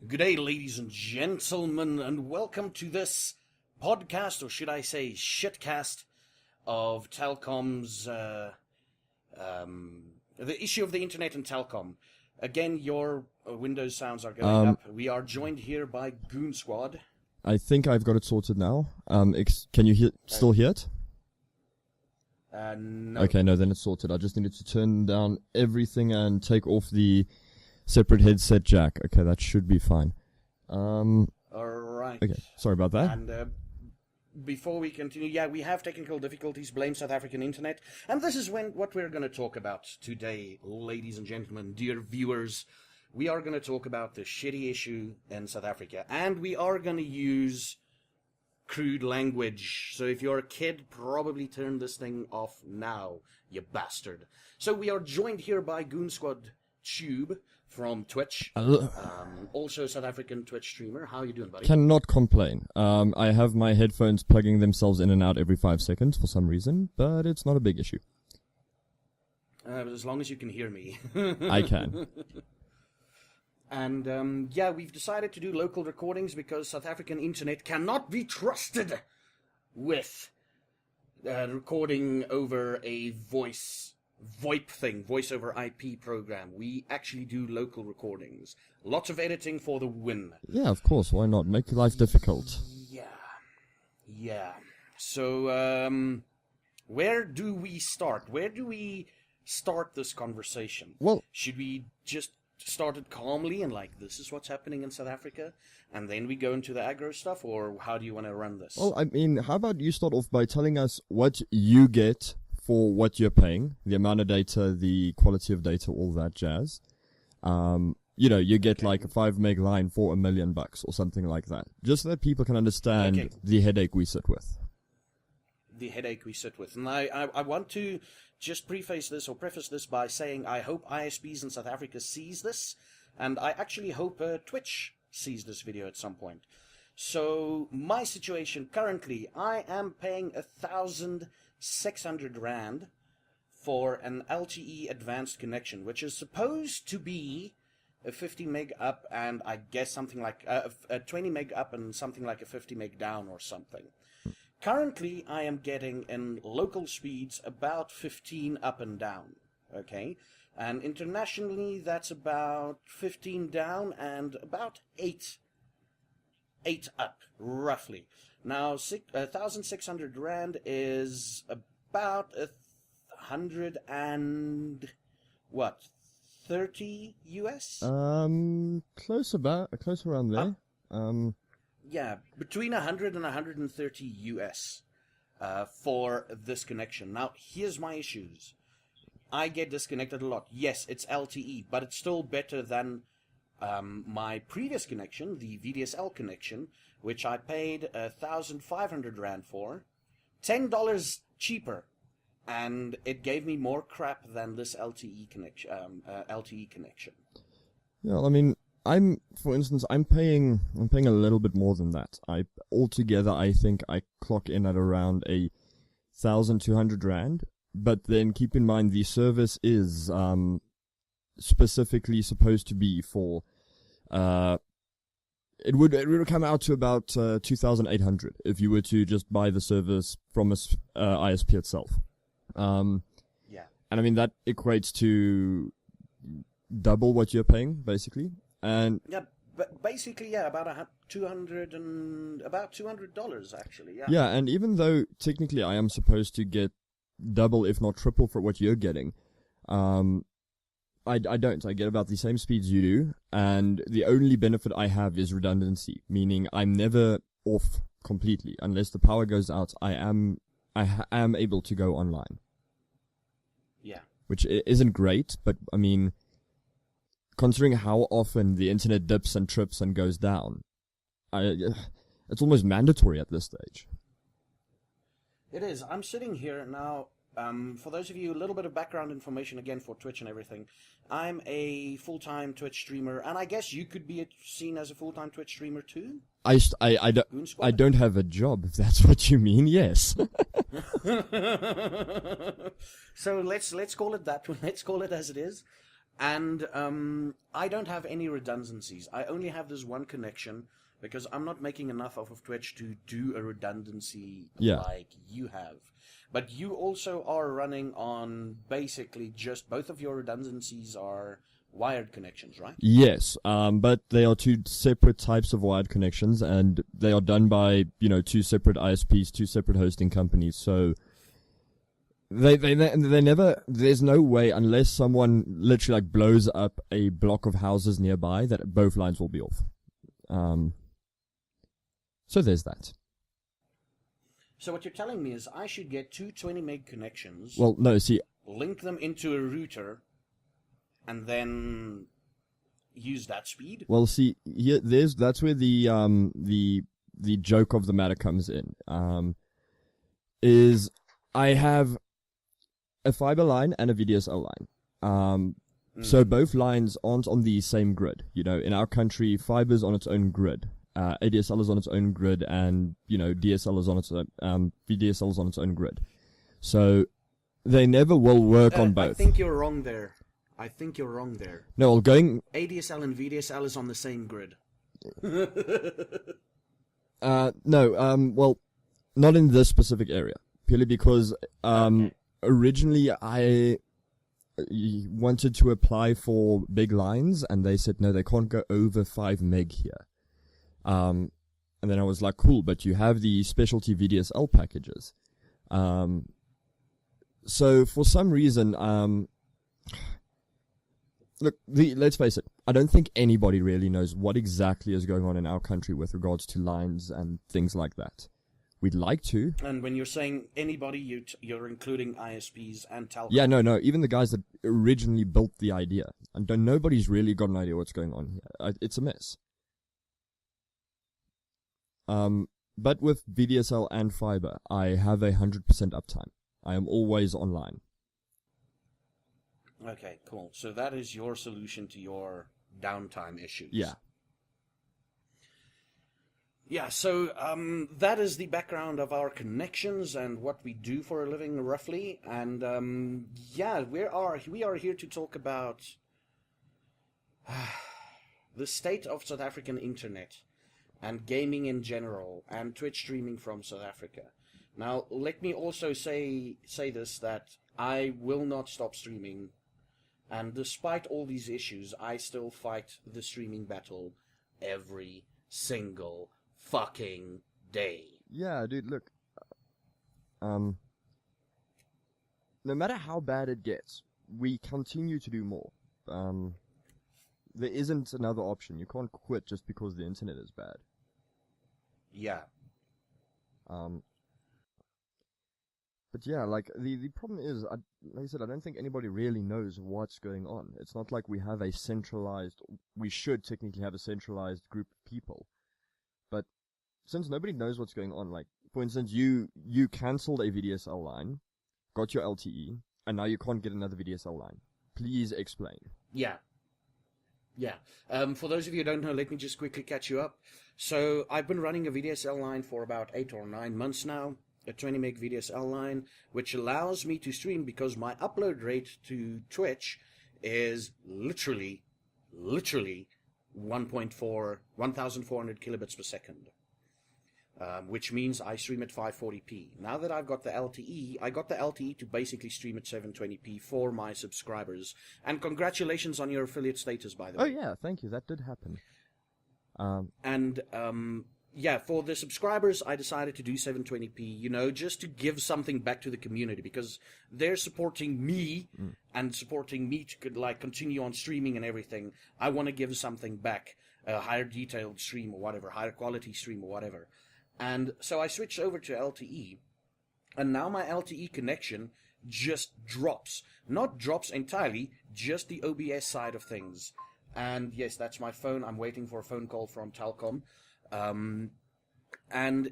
Good day, ladies and gentlemen, and welcome to this podcast, or should I say shitcast, of Telcom's, the issue of the internet and Telcom. Again, your Windows sounds are going up. We are joined here by Goon Squad. I think I've got it sorted now. Can you still hear it? No. Okay, no, then it's sorted. I just needed to turn down everything and take off the separate headset jack. Okay, that should be fine. Alright. Okay, sorry about that. And before we continue, we have technical difficulties, blame South African internet. And this is what we're going to talk about today, ladies and gentlemen, dear viewers. We are going to talk about the shitty issue in South Africa. And we are going to use crude language. So if you're a kid, probably turn this thing off now, you bastard. So we are joined here by Goon Squad Tube from Twitch. Also South African Twitch streamer. How are you doing, buddy? Cannot complain. I have my headphones plugging themselves in and out every 5 seconds for some reason, but it's not a big issue. As long as you can hear me. I can. And, we've decided to do local recordings because South African internet cannot be trusted with recording over a VoIP thing, voice over IP program. We actually do local recordings. Lots of editing for the win. Yeah, of course. Why not? Make life difficult. Yeah. So, where do we start? Where do we start this conversation? Well, should we just start it calmly and this is what's happening in South Africa, and then we go into the aggro stuff, or how do you want to run this? Well, I mean, how about you start off by telling us what you get for what you're paying, the amount of data, the quality of data, all that jazz. You get like a 5 meg line for $1 million or something like that. Just so that people can understand the headache we sit with. And I want to just preface this by saying I hope ISPs in South Africa sees this, and I actually hope Twitch sees this video at some point. So my situation currently, I am paying 1,600 Rand for an LTE advanced connection, which is supposed to be a 50 meg up and I guess something like a 20 meg up and something like a 50 meg down or something. Currently, I am getting in local speeds about 15 up and down, okay? And internationally, that's about 15 down and about 8 up, roughly. Now, 1,600 Rand is about 100 and, 30 US? Close around there. Yeah, between 100 and 130 US for this connection. Now, here's my issues. I get disconnected a lot. Yes, it's LTE, but it's still better than my previous connection, the VDSL connection, which I paid 1,500 Rand for. $10 cheaper, and it gave me more crap than this LTE connection. Yeah, I mean, for instance, I'm paying a little bit more than that. Altogether, I think I clock in at around 1,200 Rand. But then keep in mind the service is specifically supposed to be for it would come out to about 2,800 if you were to just buy the service from ISP itself. And I mean that equates to double what you're paying basically. And but basically, about $200 actually. Yeah, and even though technically I am supposed to get double, if not triple, for what you're getting, I don't. I get about the same speeds you do, and the only benefit I have is redundancy, meaning I'm never off completely unless the power goes out. I am able to go online. Yeah, which isn't great, but I mean, considering how often the internet dips and trips and goes down, it's almost mandatory at this stage. It is. I'm sitting here now. For those of you, a little bit of background information again for Twitch and everything. I'm a full-time Twitch streamer, and I guess you could be seen as a full-time Twitch streamer too? I don't have a job, if that's what you mean, yes. So let's call it that. Let's call it as it is. And I don't have any redundancies. I only have this one connection because I'm not making enough off of Twitch to do a redundancy like you have. But you also are running on basically just both of your redundancies are wired connections, right? Yes, but they are two separate types of wired connections, and they are done by, two separate ISPs, two separate hosting companies. So they never, there's no way, unless someone literally like blows up a block of houses nearby, that both lines will be off. So there's that. So what you're telling me is I should get two 20 meg connections. Well, no, see, link them into a router, and then use that speed. Well, see, that's where the joke of the matter comes in. Is I have a fiber line and a VDSL line. So both lines aren't on the same grid. In our country, fiber's on its own grid. ADSL is on its own grid, and DSL is on its own, VDSL is on its own grid. So they never will work on both. I think you're wrong there. No, well, going ADSL and VDSL is on the same grid. No, well, not in this specific area. Purely because originally I wanted to apply for big lines, and they said no, they can't go over 5 meg here. And then I was like, cool, but you have the specialty VDSL packages. So for some reason, look, let's face it, I don't think anybody really knows what exactly is going on in our country with regards to lines and things like that. We'd like to. And when you're saying anybody, you're including ISPs and telcos. Yeah, no, even the guys that originally built the idea. And nobody's really got an idea what's going on here. It's a mess. But with VDSL and fiber, I have 100% uptime. I am always online. Okay, cool. So that is your solution to your downtime issues. Yeah. Yeah, so that is the background of our connections and what we do for a living, roughly. And yeah, we are here to talk about the state of South African internet and gaming in general and Twitch streaming from South Africa. Now, let me also say this, that I will not stop streaming. And despite all these issues, I still fight the streaming battle every single fucking day. Yeah, dude, look. No matter how bad it gets, we continue to do more. There isn't another option. You can't quit just because the internet is bad. Yeah. But yeah, like, the problem is, like I said, I don't think anybody really knows what's going on. It's not like we have we should technically have a centralized group of people. But since nobody knows what's going on, like, for instance, you cancelled a VDSL line, got your LTE, and now you can't get another VDSL line. Please explain. Yeah. For those of you who don't know, let me just quickly catch you up. So I've been running a VDSL line for about 8 or 9 months now, a 20 meg VDSL line, which allows me to stream because my upload rate to Twitch is literally 1,400 kilobits per second. Which means I stream at 540p. Now that I've got the LTE, I got the LTE to basically stream at 720p for my subscribers. And congratulations on your affiliate status, by the way. Oh yeah, thank you. That did happen. Yeah, for the subscribers, I decided to do 720p, just to give something back to the community, because they're supporting me and supporting me to continue on streaming and everything. I want to give something back, a higher detailed stream or whatever, higher quality stream or whatever. And so I switched over to LTE, and now my LTE connection just drops. Not drops entirely, just the OBS side of things. And yes, that's my phone. I'm waiting for a phone call from Telkom. And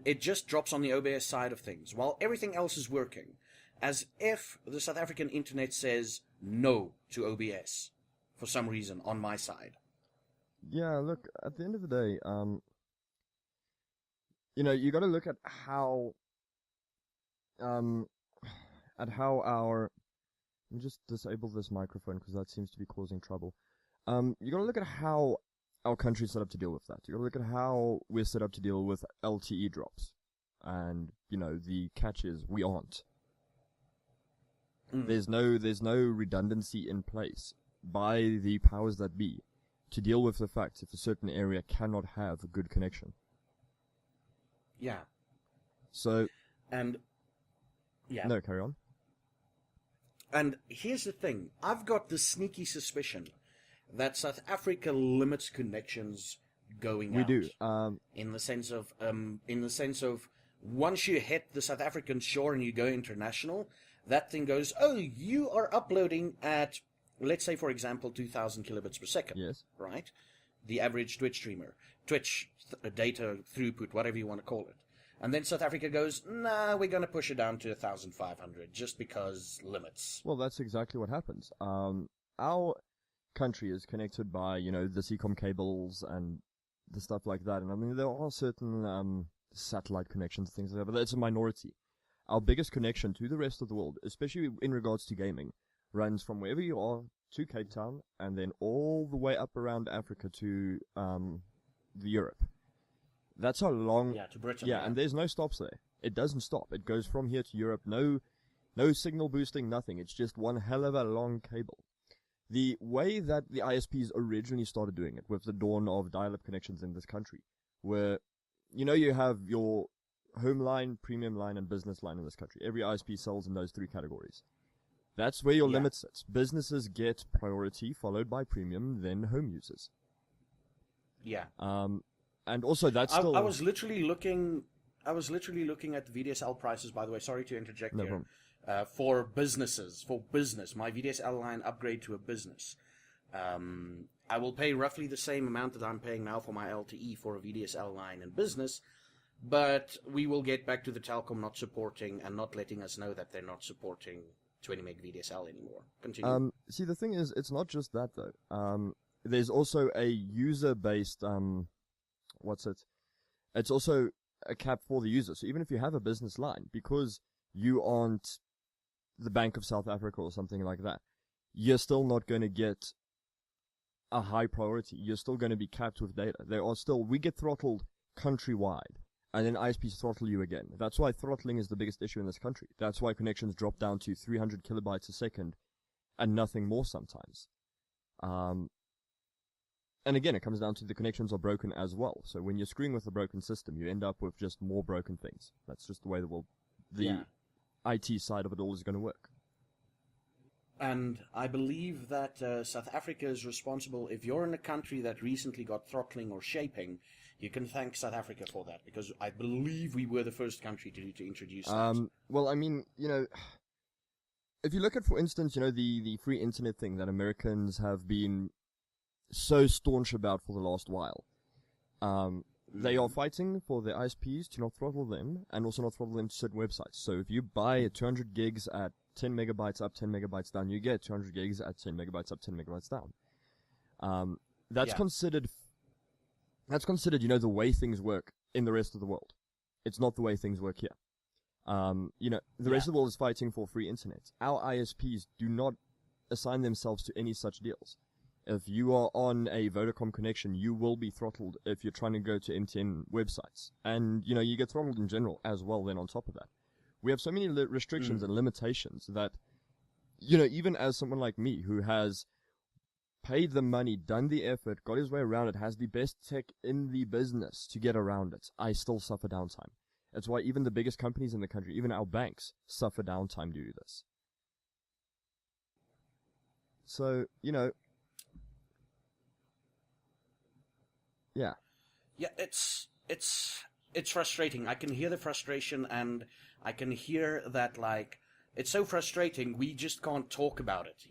it just drops on the OBS side of things, while everything else is working. As if the South African internet says no to OBS, for some reason, on my side. Yeah, look, at the end of the day, you got to look at how our Let me just disable this microphone because that seems to be causing trouble. You got to look at how our country's set up to deal with that. You got to look at how we're set up to deal with LTE drops, and the catch is we aren't. There's no redundancy in place by the powers that be to deal with the fact if a certain area cannot have a good connection. Yeah. So. And. Yeah. No, carry on. And here's the thing. I've got this sneaky suspicion that South Africa limits connections going out. We do. In the sense of, once you hit the South African shore and you go international, that thing goes, oh, you are uploading at, let's say, for example, 2,000 kilobits per second. Yes. Right? The average Twitch streamer. Twitch data throughput, whatever you want to call it. And then South Africa goes, nah, we're going to push it down to 1,500 just because limits. Well, that's exactly what happens. Our country is connected by, the CCOM cables and the stuff like that. And I mean, there are certain satellite connections, things like that, but it's a minority. Our biggest connection to the rest of the world, especially in regards to gaming, runs from wherever you are to Cape Town and then all the way up around Africa to Europe. That's a long... Yeah, to Britain. Yeah, and there's no stops there. It doesn't stop. It goes from here to Europe. No signal boosting, nothing. It's just one hell of a long cable. The way that the ISPs originally started doing it, with the dawn of dial-up connections in this country, where, you have your home line, premium line, and business line in this country. Every ISP sells in those three categories. That's where your limit sits. Businesses get priority, followed by premium, then home users. Yeah. And also, that's still... I was literally looking at the VDSL prices, by the way. Sorry to interject here. For businesses, for business. My VDSL line upgrade to a business. I will pay roughly the same amount that I'm paying now for my LTE for a VDSL line in business, but we will get back to the Telkom not supporting and not letting us know that they're not supporting 20 meg VDSL anymore. Continue. See, the thing is, it's not just that, though. There's also a user-based... It's also a cap for the user. So even if you have a business line, because you aren't the Bank of South Africa or something like that, you're still not going to get a high priority. You're still going to be capped with data. We get throttled countrywide, and then ISPs throttle you again. That's why throttling is the biggest issue in this country. That's why connections drop down to 300 kilobytes a second and nothing more sometimes. And again, it comes down to the connections are broken as well. So when you're screwing with a broken system, you end up with just more broken things. That's just the way the IT side of it all is going to work. And I believe that South Africa is responsible. If you're in a country that recently got throttling or shaping, you can thank South Africa for that, because I believe we were the first country to introduce that. Well, I mean, if you look at, for instance, the free internet thing that Americans have been so staunch about for the last while. They are fighting for the ISPs to not throttle them, and also not throttle them to certain websites. So if you buy 200 gigs at 10 megabytes up, 10 megabytes down, you get 200 gigs at 10 megabytes up, 10 megabytes down. That's considered, the way things work in the rest of the world. It's not the way things work here. The rest of the world is fighting for free internet. Our ISPs do not assign themselves to any such deals. If you are on a Vodacom connection, you will be throttled if you're trying to go to MTN websites. And, you get throttled in general as well then on top of that. We have so many restrictions and limitations that, even as someone like me who has paid the money, done the effort, got his way around it, has the best tech in the business to get around it, I still suffer downtime. That's why even the biggest companies in the country, even our banks, suffer downtime due to this. So, yeah. Yeah, it's frustrating. I can hear the frustration, and I can hear that, it's so frustrating, we just can't talk about it,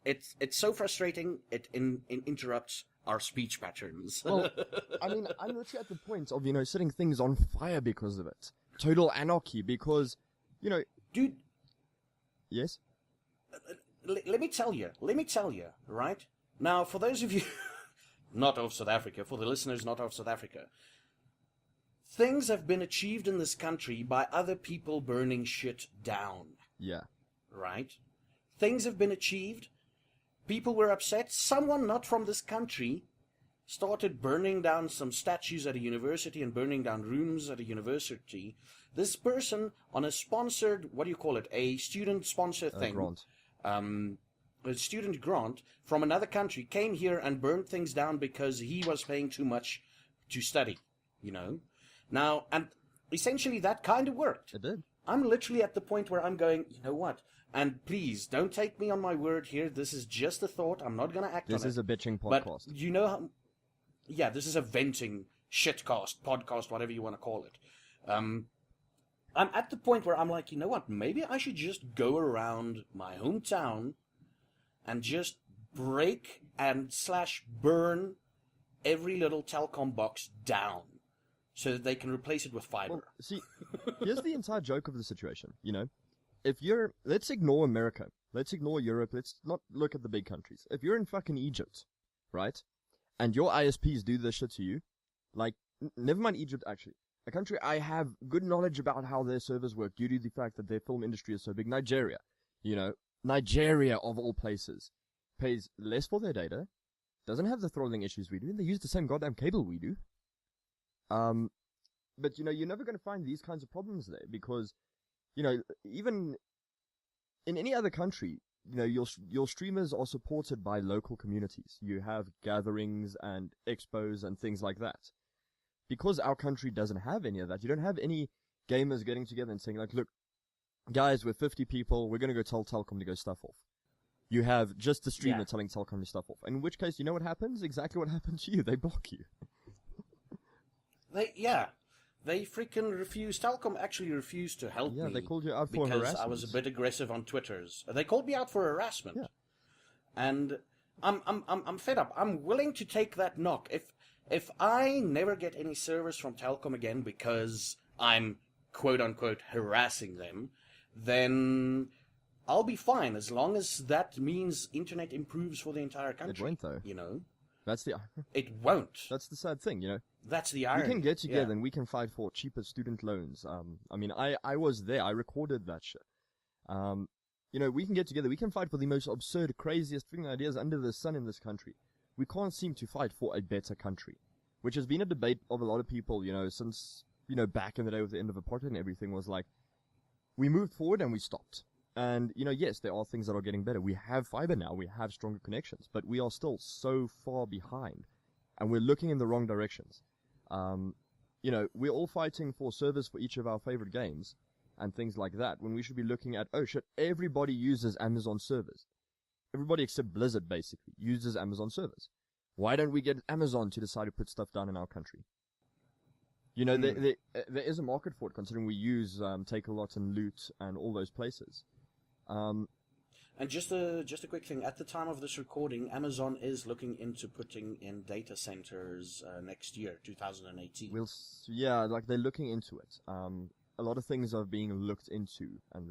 It's so frustrating, it interrupts our speech patterns. Well, I mean, I'm literally at the point of, setting things on fire because of it. Total anarchy, because, Dude. Yes? Let me tell you, right? Now, for those of you... not of South Africa, for the listeners not of South Africa. Things have been achieved in this country by other people burning shit down. Yeah. right? Things have been achieved. People were upset. Someone not from this country started burning down some statues at a university and burning down rooms at a university. This person, on a sponsored, what do you call it, a student-sponsored thing, Grant. A student grant from another country, came here and burned things down because he was paying too much to study, you know? Now, and essentially that kind of worked. It did. I'm literally at the point where I'm going, you know what? And please, don't take me on my word here. This is just a thought. I'm not going to act on it. This is a bitching But podcast. you know how... Yeah, this is a venting shitcast, podcast, whatever you want to call it. I'm at the point where I'm like, you know what? Maybe I should just go around my hometown and just break and / burn every little telecom box down so that they can replace it with fiber. Well, see, here's the entire joke of the situation, you know? Let's ignore America. Let's ignore Europe. Let's not look at the big countries. If you're in fucking Egypt, right? And your ISPs do this shit to you, like, never mind Egypt, actually. A country I have good knowledge about how their servers work due to the fact that their film industry is so big. Nigeria, you know, Nigeria of all places, pays less for their data, doesn't have the throttling issues we do, and they use the same goddamn cable we do. But, you know, you're never going to find these kinds of problems there because, you know, even in any other country, you know, your streamers are supported by local communities. You have gatherings and expos and things like that. Because our country doesn't have any of that, you don't have any gamers getting together and saying, like, look, guys, we're 50 people, we're going to go tell Telkom to go stuff off. You have just the streamer telling Telkom to stuff off. In which case, you know what happens? Exactly what happened to you. They block you. They freaking refused. Telkom actually refused to help me. Yeah, they called you out for harassment. Because I was a bit aggressive on Twitters. They called me out for harassment. Yeah. And I'm fed up. I'm willing to take that knock. If I never get any service from Telkom again because I'm quote unquote harassing them, then I'll be fine as long as that means internet improves for the entire country. It won't, though. You know? That's the... It won't. That's the sad thing, you know? That's the irony. We can get together and we can fight for cheaper student loans. I mean, I was there. I recorded that shit. You know, we can get together. We can fight for the most absurd, craziest thing ideas under the sun in this country. We can't seem to fight for a better country, which has been a debate of a lot of people, you know, since, you know, back in the day with the end of apartheid and everything was like, we moved forward and we stopped. And, you know, yes, there are things that are getting better. We have fiber now. We have stronger connections, but we are still so far behind and we're looking in the wrong directions. You know, we're all fighting for servers for each of our favorite games and things like that when we should be looking at, oh shit, everybody uses Amazon servers. Everybody except Blizzard, basically, uses Amazon servers. Why don't we get Amazon to decide to put stuff down in our country? You know, there is a market for it, considering we use Take-A-Lot and Loot and all those places. And just a quick thing, at the time of this recording, Amazon is looking into putting in data centers next year, 2018. Yeah, like they're looking into it. A lot of things are being looked into, and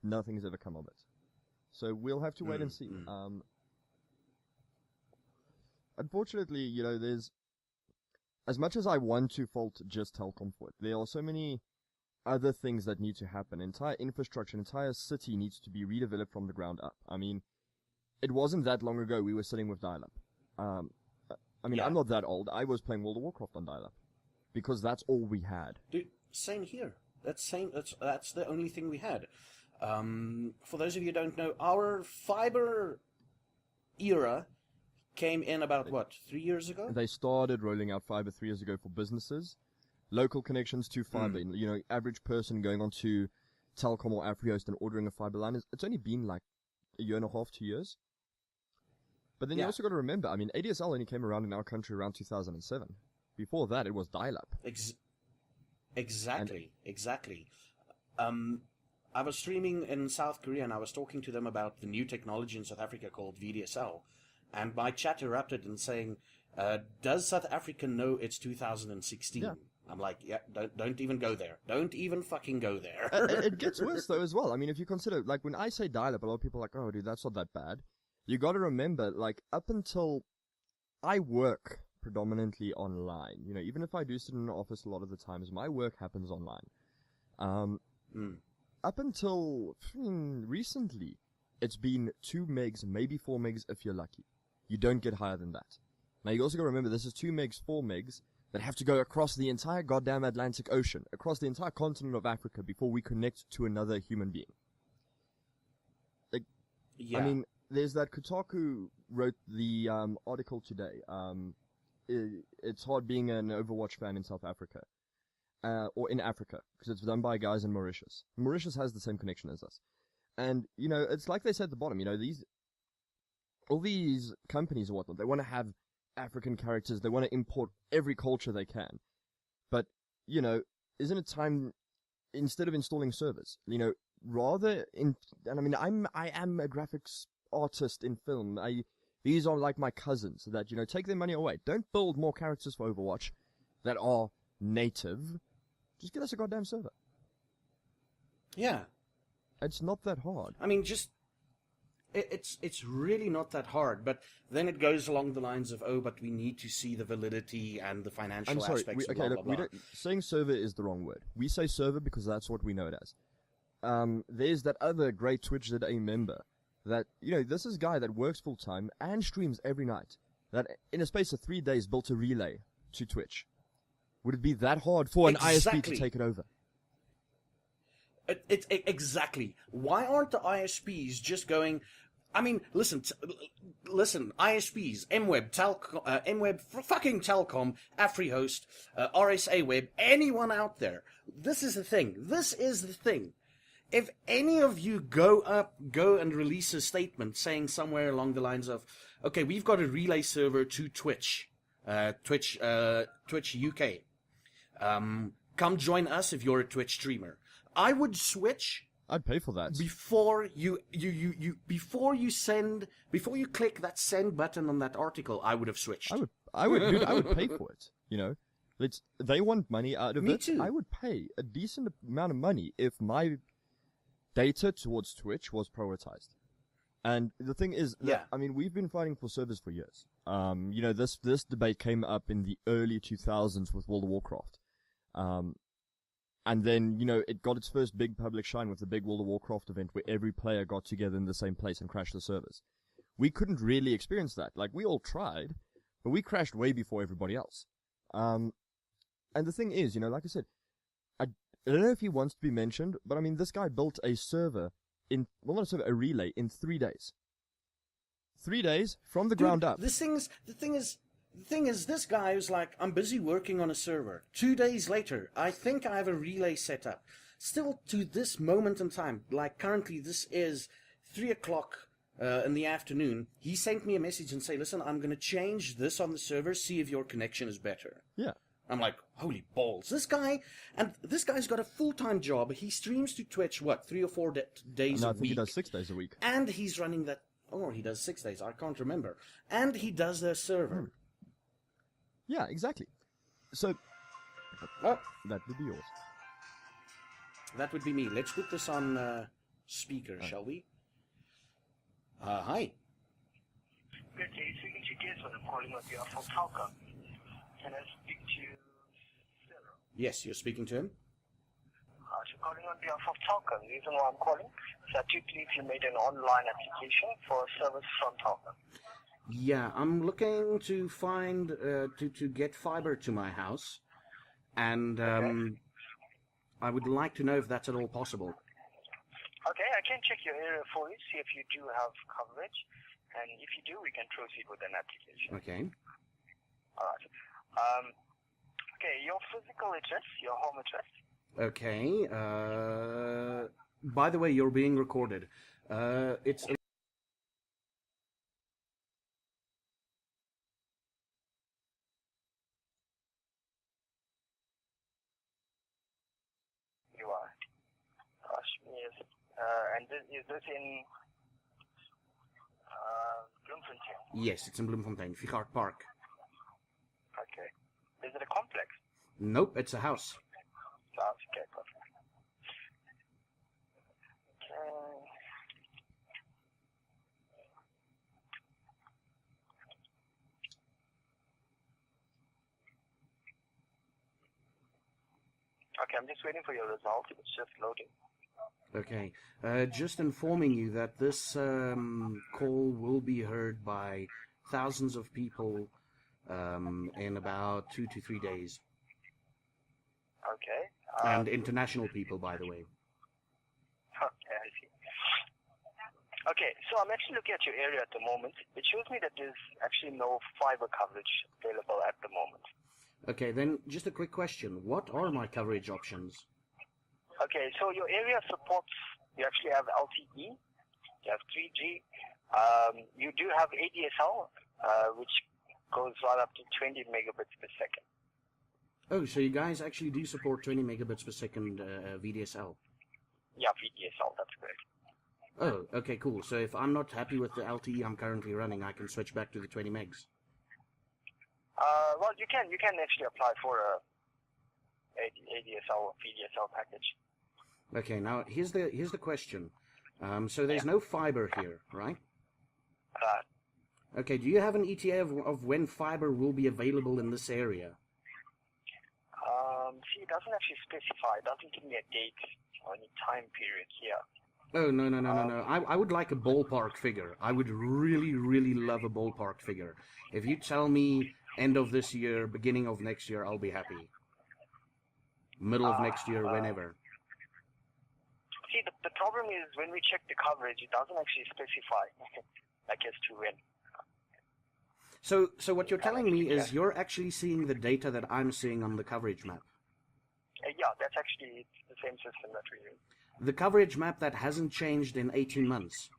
nothing's ever come of it. So we'll have to wait and see. Unfortunately, you know, there's... As much as I want to fault just Telkom for it, there are so many other things that need to happen. Entire infrastructure, entire city needs to be redeveloped from the ground up. I mean, it wasn't that long ago we were sitting with dial-up. I mean, I'm not that old. I was playing World of Warcraft on dial-up because that's all we had. Dude, same here. That's the only thing we had. For those of you who don't know, our fiber era came in about, 3 years ago? They started rolling out fiber 3 years ago for businesses. Local connections to fiber. You know, average person going on to Telkom or AfriHost and ordering a fiber line, it's only been like a year and a half, 2 years. But then you also got to remember, I mean, ADSL only came around in our country around 2007. Before that, it was dial-up. Exactly. I was streaming in South Korea and I was talking to them about the new technology in South Africa called VDSL. And my chat erupted in saying, does South Africa know it's 2016? Yeah. I'm like, yeah, don't even go there. Don't even fucking go there. It gets worse, though, as well. I mean, if you consider, like, when I say dial-up, a lot of people are like, oh, dude, that's not that bad. You got to remember, like, up until I work predominantly online, you know, even if I do sit in an office a lot of the times, my work happens online. up until recently, it's been 2 megs, maybe 4 megs if you're lucky. You don't get higher than that. Now, you also got to remember, this is 2 megs, 4 megs that have to go across the entire goddamn Atlantic Ocean, across the entire continent of Africa before we connect to another human being. Like, Yeah. I mean, there's that Kotaku wrote the article today. It's hard being an Overwatch fan in South Africa. Or in Africa, because it's done by guys in Mauritius. Mauritius has the same connection as us. And, you know, it's like they said at the bottom, you know, all these companies or whatnot, they want to have African characters, they want to import every culture they can. But, you know, isn't it time, instead of installing servers, you know, and I mean, I am a graphics artist in film. These are like my cousins, so that, you know, take their money away. Don't build more characters for Overwatch that are native. Just get us a goddamn server. Yeah. It's not that hard. I mean, it's really not that hard, but then it goes along the lines of, oh, but we need to see the validity and the financial I'm sorry. aspects. Okay, blah, blah, blah. Saying server is the wrong word. We say server because that's what we know it as. There's that other great Twitch today member that, you know, this is a guy that works full time and streams every night. That in a space of 3 days built a relay to Twitch. Would it be that hard for an ISP to take it over? Exactly. Why aren't the ISPs just going? I mean, listen, ISPs, MWeb, fucking Telcom, AfriHost, RSA Web, anyone out there. This is the thing. If any of you go and release a statement saying somewhere along the lines of, okay, we've got a relay server to Twitch UK. Come join us if you're a Twitch streamer. I would switch. I'd pay for that. Before you click that send button on that article, I would have switched. I would pay for it. You know, they want money out of it. Me too. I would pay a decent amount of money if my data towards Twitch was prioritized. And the thing is, that, I mean, we've been fighting for servers for years. You know, this debate came up in the early 2000s with World of Warcraft. And then, you know, it got its first big public shine with the big World of Warcraft event where every player got together in the same place and crashed the servers. We couldn't really experience that. Like, we all tried, but we crashed way before everybody else. And the thing is, you know, like I said, I don't know if he wants to be mentioned, but I mean, this guy built a server a relay in 3 days. 3 days from the ground up. The thing is, this guy was like, I'm busy working on a server. 2 days later, I think I have a relay set up. Still, to this moment in time, like currently this is 3 o'clock in the afternoon, he sent me a message and say, listen, I'm going to change this on the server, see if your connection is better. Yeah. I'm like, holy balls. This guy's got a full-time job. He streams to Twitch, 3 or 4 days a week? I think he does 6 days a week. And he's running that, he does 6 days, I can't remember. And he does their server. Yeah, exactly. So, that would be yours. That would be me. Let's put this on speaker, shall we? Hi. Good day, speaking to Desmond. I'm calling on behalf of Talcom. Can I speak to Cyril? Yes, you're speaking to him. So calling on behalf of Talcom. The reason why I'm calling is that you believe you made an online application for a service from Talcom. Yeah, I'm looking to find to get fiber to my house, and I would like to know if that's at all possible. Okay, I can check your area for you, see if you do have coverage, and if you do, we can proceed with an application. Okay. All right. Okay, your physical address, your home address. Okay. By the way, you're being recorded. It's. You are. Yes. And is this in Bloemfontein? Yes, it's in Bloemfontein, Figart Park. Okay. Is it a complex? Nope, it's a house. Okay, perfect. Okay, I'm just waiting for your result. It's just loading. Okay. Just informing you that this call will be heard by thousands of people in about 2 to 3 days. Okay. And international people, by the way. Okay, I see. Okay, so I'm actually looking at your area at the moment. It shows me that there's actually no fiber coverage available at the moment. Okay, then just a quick question. What are my coverage options? Okay, so your area supports, you actually have LTE, you have 3G, you do have ADSL, which goes right up to 20 megabits per second. Oh, so you guys actually do support 20 megabits per second VDSL? Yeah, VDSL, that's correct. Oh, okay, cool. So if I'm not happy with the LTE I'm currently running, I can switch back to the 20 megs? Well, you can actually apply for a ADSL or VDSL package. Okay, now here's the question. So there's no fiber here, right? Okay, do you have an ETA of when fiber will be available in this area? See, it doesn't actually specify. It doesn't give me a date or any time period here. Oh, no. I would like a ballpark figure. I would really, really love a ballpark figure. If you tell me end of this year, beginning of next year, I'll be happy. Middle of next year, whenever. See, the problem is when we check the coverage, it doesn't actually specify, I guess, to when. So what you're telling me is you're actually seeing the data that I'm seeing on the coverage map. Yeah, that's actually the same system that we use. The coverage map that hasn't changed in 18 months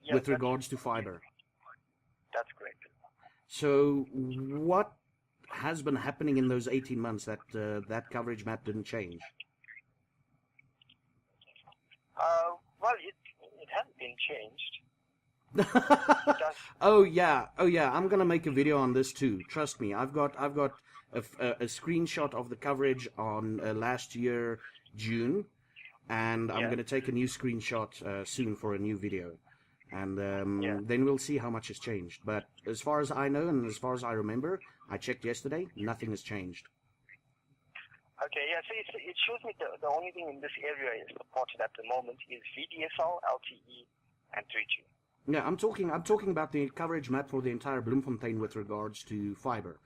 Yeah, with regards to fiber. That's correct. So what has been happening in those 18 months that that coverage map didn't change? Well, it hasn't been changed. Oh yeah, I'm gonna make a video on this too. Trust me, I've got a screenshot of the coverage on last year June, and I'm gonna take a new screenshot soon for a new video, and then we'll see how much has changed. But as far as I know and as far as I remember, I checked yesterday, nothing has changed. Okay, yeah, so it shows me the only thing in this area is supported at the moment is VDSL, LTE, and 3G. Yeah, I'm talking about the coverage map for the entire Bloemfontein with regards to fiber.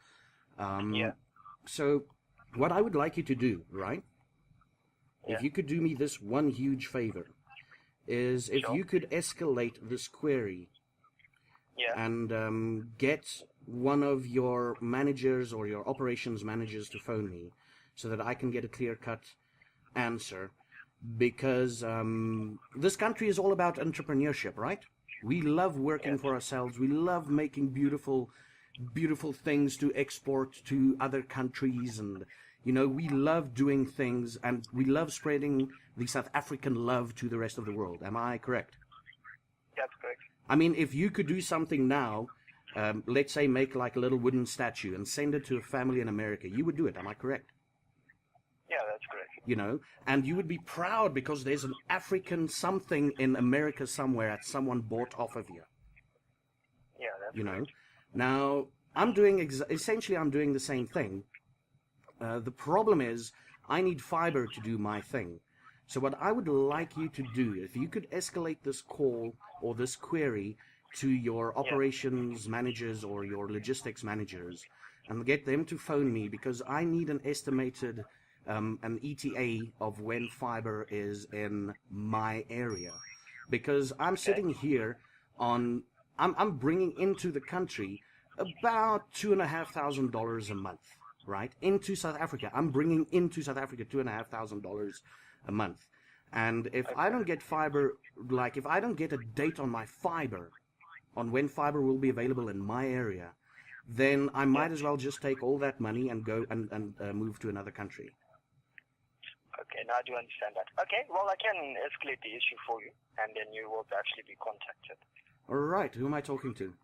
So what I would like you to do, right? Yeah. If you could do me this one huge favor, is if you could escalate this query and get one of your managers or your operations managers to phone me so that I can get a clear-cut answer, because this country is all about entrepreneurship, right? We love working for ourselves. We love making beautiful things to export to other countries, and we love doing things, and we love spreading the South African love to the rest of the world. Am I correct? That's correct. I mean, if you could do something now, let's say make like a little wooden statue and send it to a family in America, you would do it. Am I correct? Yeah, that's correct. And you would be proud because there's an African something in America somewhere that someone bought off of you. Yeah, that's correct. Now, I'm doing essentially I'm doing the same thing. The problem is I need fiber to do my thing. So what I would like you to do, if you could escalate this call or this query to your operations managers or your logistics managers and get them to phone me, because I need an estimated an ETA of when fiber is in my area, because I'm sitting here on I'm bringing into the country about $2,500 a month, right? Into South Africa. I'm bringing into South Africa $2,500 a month. And if I don't get fiber, like if I don't get a date on my fiber, on when fiber will be available in my area, then I might as well just take all that money and go and move to another country. Okay, now I do understand that. Okay, well, I can escalate the issue for you, and then you will actually be contacted. All right, who am I talking to?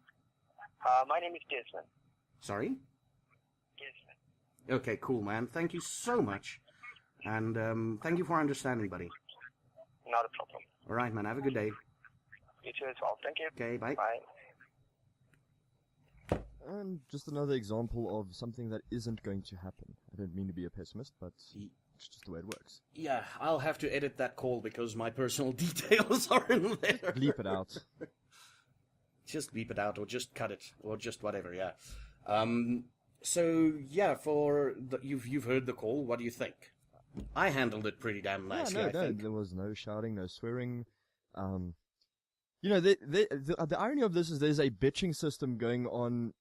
My name is Desmond. Sorry? Desmond. Okay, cool, man. Thank you so much. And thank you for understanding, buddy. Not a problem. All right, man. Have a good day. You too as well. Thank you. Okay, bye. Bye. And just another example of something that isn't going to happen. I don't mean to be a pessimist, but It's just the way it works. Yeah, I'll have to edit that call because my personal details are in there. Bleep it out. Just bleep it out, or just cut it, or just whatever. Yeah. So yeah, you've heard the call. What do you think? I handled it pretty damn nicely. I think. There was no shouting, no swearing. The irony of this is there's a bitching system going on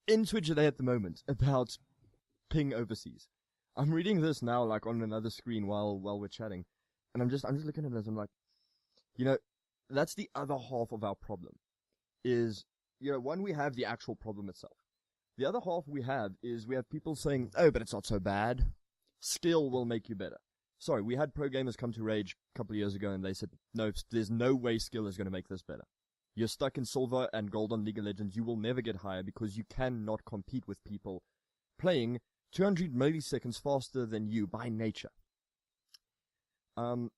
in Twitch today at the moment about ping overseas. I'm reading this now, like on another screen while we're chatting, and I'm just looking at this. I'm like, that's the other half of our problem. Is one, we have the actual problem itself. The other half we have people saying, oh, but it's not so bad. Skill will make you better. Sorry, we had pro gamers come to Rage a couple of years ago, and they said, no, there's no way skill is going to make this better. You're stuck in silver and gold on League of Legends. You will never get higher because you cannot compete with people playing 200 milliseconds faster than you by nature. So,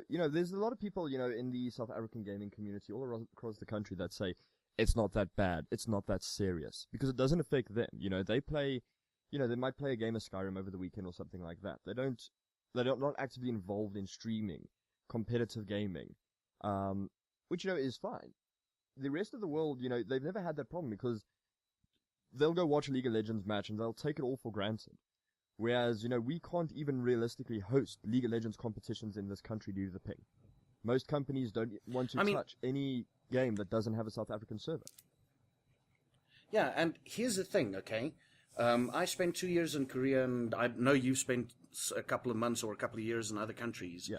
there's a lot of people, in the South African gaming community all across the country that say, it's not that bad, it's not that serious, because it doesn't affect them. They play, they might play a game of Skyrim over the weekend or something like that. They're not actively involved in streaming, competitive gaming, which, is fine. The rest of the world, they've never had that problem because they'll go watch a League of Legends match and they'll take it all for granted. Whereas, we can't even realistically host League of Legends competitions in this country due to the ping. Most companies don't want to touch any game that doesn't have a South African server. Yeah, and here's the thing, okay? I spent 2 years in Korea, and I know you've spent a couple of months or a couple of years in other countries. Yeah.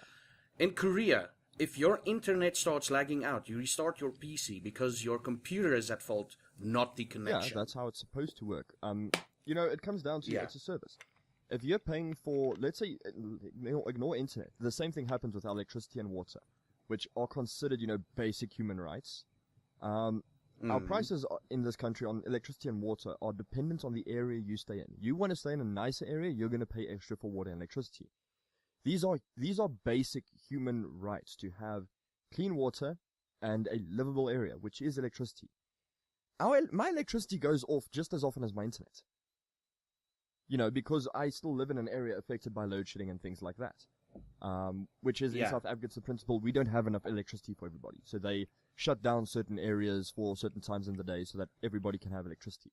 In Korea, if your internet starts lagging out, you restart your PC because your computer is at fault, not the connection. Yeah, that's how it's supposed to work. It comes down to it's a service. If you're paying for, let's say, ignore internet, the same thing happens with electricity and water, which are considered, basic human rights. Our prices in this country on electricity and water are dependent on the area you stay in. You want to stay in a nicer area, you're going to pay extra for water and electricity. These are basic human rights, to have clean water and a livable area, which is electricity. My electricity goes off just as often as my internet. Because I still live in an area affected by load shedding and things like that. Which is in South Africa, it's the principle, we don't have enough electricity for everybody. So they shut down certain areas for certain times in the day so that everybody can have electricity.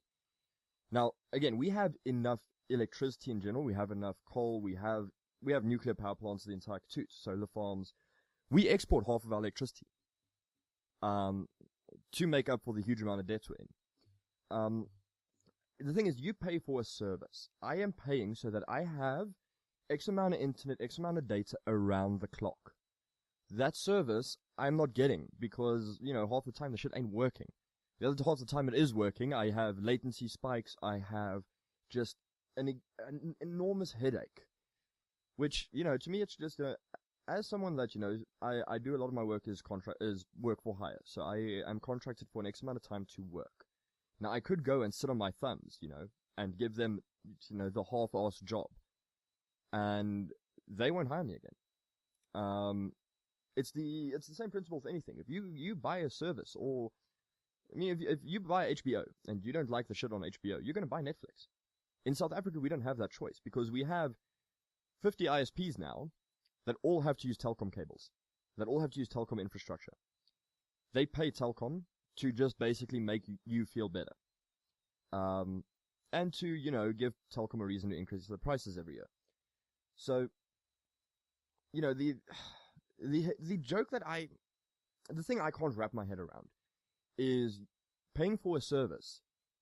Now, again, we have enough electricity in general. We have enough coal. We have nuclear power plants, the entire katoot, solar farms. We export half of our electricity to make up for the huge amount of debt we're in. The thing is, you pay for a service. I am paying so that I have X amount of internet, X amount of data around the clock. That service I'm not getting because, half the time the shit ain't working. The other half the time it is working, I have latency spikes, I have just an enormous headache. Which, to me it's just, as someone that, I do a lot of my work is work for hire. So I am contracted for an X amount of time to work. Now I could go and sit on my thumbs, and give them, the half-assed job. And they won't hire me again. It's the same principle with anything. If you buy a service, or if you buy HBO and you don't like the shit on HBO, you're going to buy Netflix. In South Africa, we don't have that choice because we have 50 ISPs now that all have to use telecom cables, that all have to use telecom infrastructure. They pay telecom to just basically make you feel better, and to give telecom a reason to increase the prices every year. So, the joke the thing I can't wrap my head around is paying for a service,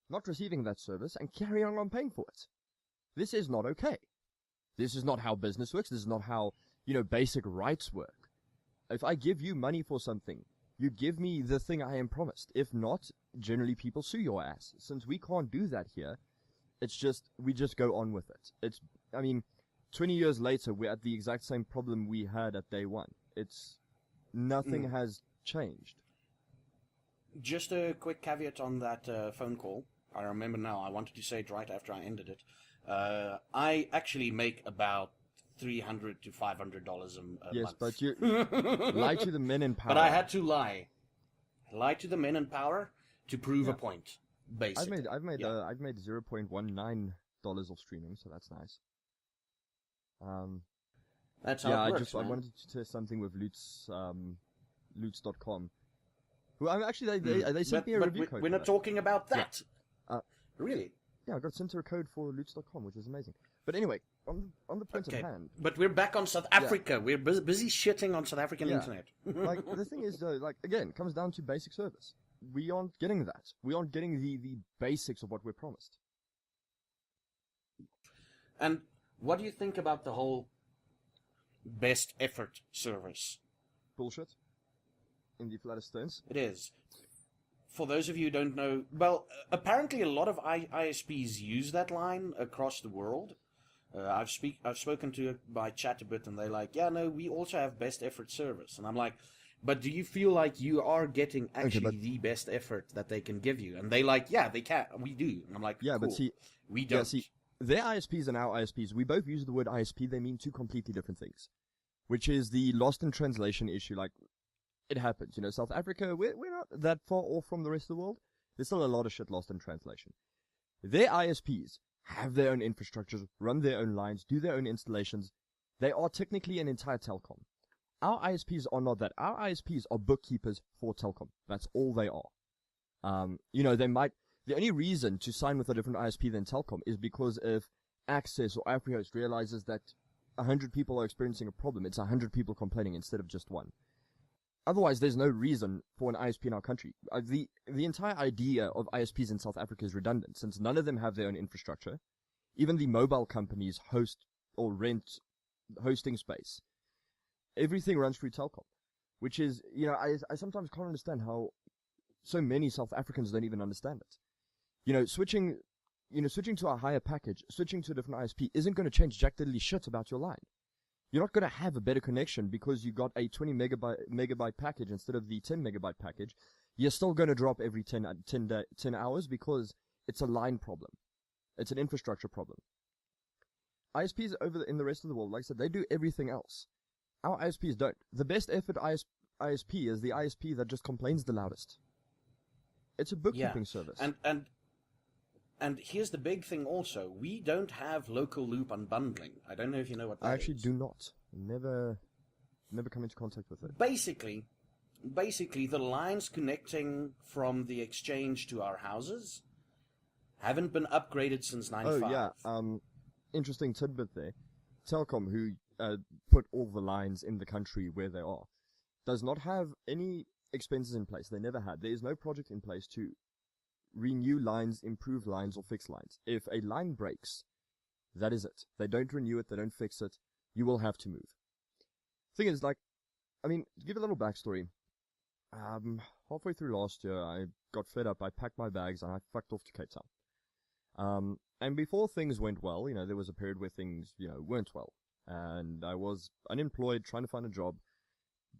not receiving that service, and carrying on paying for it. This is not okay. This is not how business works. This is not how, basic rights work. If I give you money for something, you give me the thing I am promised. If not, generally people sue your ass. Since we can't do that here, we just go on with it. 20 years later, we're at the exact same problem we had at day one. Nothing has changed. Just a quick caveat on that phone call. I remember now, I wanted to say it right after I ended it. I actually make about $300 to $500 a month. Yes, but you lie to the men in power. But I had to lie. Lie to the men in power to prove a point, basically. I've made $0.19 of streaming, so that's nice. That's how Yeah, it works, I man. wanted to test something with Loots.com. Well, actually, they sent me a review code. We're for not that. talking about that. Uh, Really? Yeah, I got sent a code for Loots.com, which is amazing. But anyway, on the point Okay. at hand, But we're back on South Africa. We're busy shitting on South African Yeah. internet. like the thing is, though, like again, it comes down to basic service. We aren't getting that. We aren't getting the basics of what we're promised. And what do you think about the whole best effort service? Bullshit. In the flattest sense. It is. For those of you who don't know, well, apparently a lot of ISPs use that line across the world. I've spoken to my chat a bit, and they're like, "Yeah, no, we also have best effort service." And I'm like, "But do you feel like you are getting actually the best effort that they can give you?" And they like, "Yeah, they can. We do." And I'm like, Yeah, cool. but see, we don't. Yeah, see, their ISPs and our ISPs, we both use the word ISP. They mean two completely different things, which is the lost in translation issue. Like, it happens, you know. South Africa, we're not that far off from the rest of the world. There's still a lot of shit lost in translation. Their ISPs have their own infrastructures, run their own lines, do their own installations. They are technically an entire telcom. Our ISPs are not that. Our ISPs are bookkeepers for telcom. That's all they are. You know, the only reason to sign with a different ISP than telcom is because if Access or Afrihost realizes that 100 people are experiencing a problem, it's 100 people complaining instead of just one. Otherwise, there's no reason for an ISP in our country. The entire idea of ISPs in South Africa is redundant, since none of them have their own infrastructure. Even the mobile companies host or rent hosting space. Everything runs through Telkom, which is, you know, I sometimes can't understand how so many South Africans don't even understand it. You know, switching to a higher package, switching to a different ISP isn't going to change jack diddly shit about your line. You're not going to have a better connection because you got a 20 megabyte package instead of the 10 megabyte package. You're still going to drop every 10 hours because it's a line problem. It's an infrastructure problem. ISPs in the rest of the world, like I said, they do everything else. Our ISPs don't. The best effort ISP is the ISP that just complains the loudest. It's a bookkeeping service. And here's the big thing also. We don't have local loop unbundling. I don't know if you know what that is. I actually do not. Never come into contact with it. Basically, the lines connecting from the exchange to our houses haven't been upgraded since 95. Oh, yeah. Interesting tidbit there. Telkom, who put all the lines in the country where they are, does not have any expenses in place. They never had. There is no project in place to renew lines, improve lines, or fix lines. If a line breaks, that is it. They don't renew it, they don't fix it. You will have to move. Thing is, like, I mean, to give a little backstory, halfway through last year, I got fed up, I packed my bags, and I fucked off to Cape Town. And before things went well, you know, there was a period where things, you know, weren't well. And I was unemployed, trying to find a job,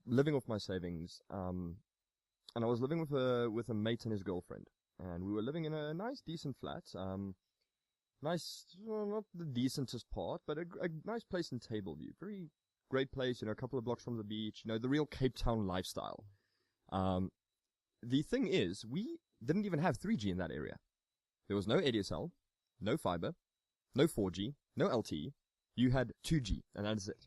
living off my savings, and I was living with a mate and his girlfriend. And we were living in a nice, decent flat. Nice, well, not the decentest part, but a nice place in Tableview. Very great place, you know, a couple of blocks from the beach. You know, the real Cape Town lifestyle. The thing is, we didn't even have 3G in that area. There was no ADSL, no fiber, no 4G, no LTE. You had 2G, and that is it.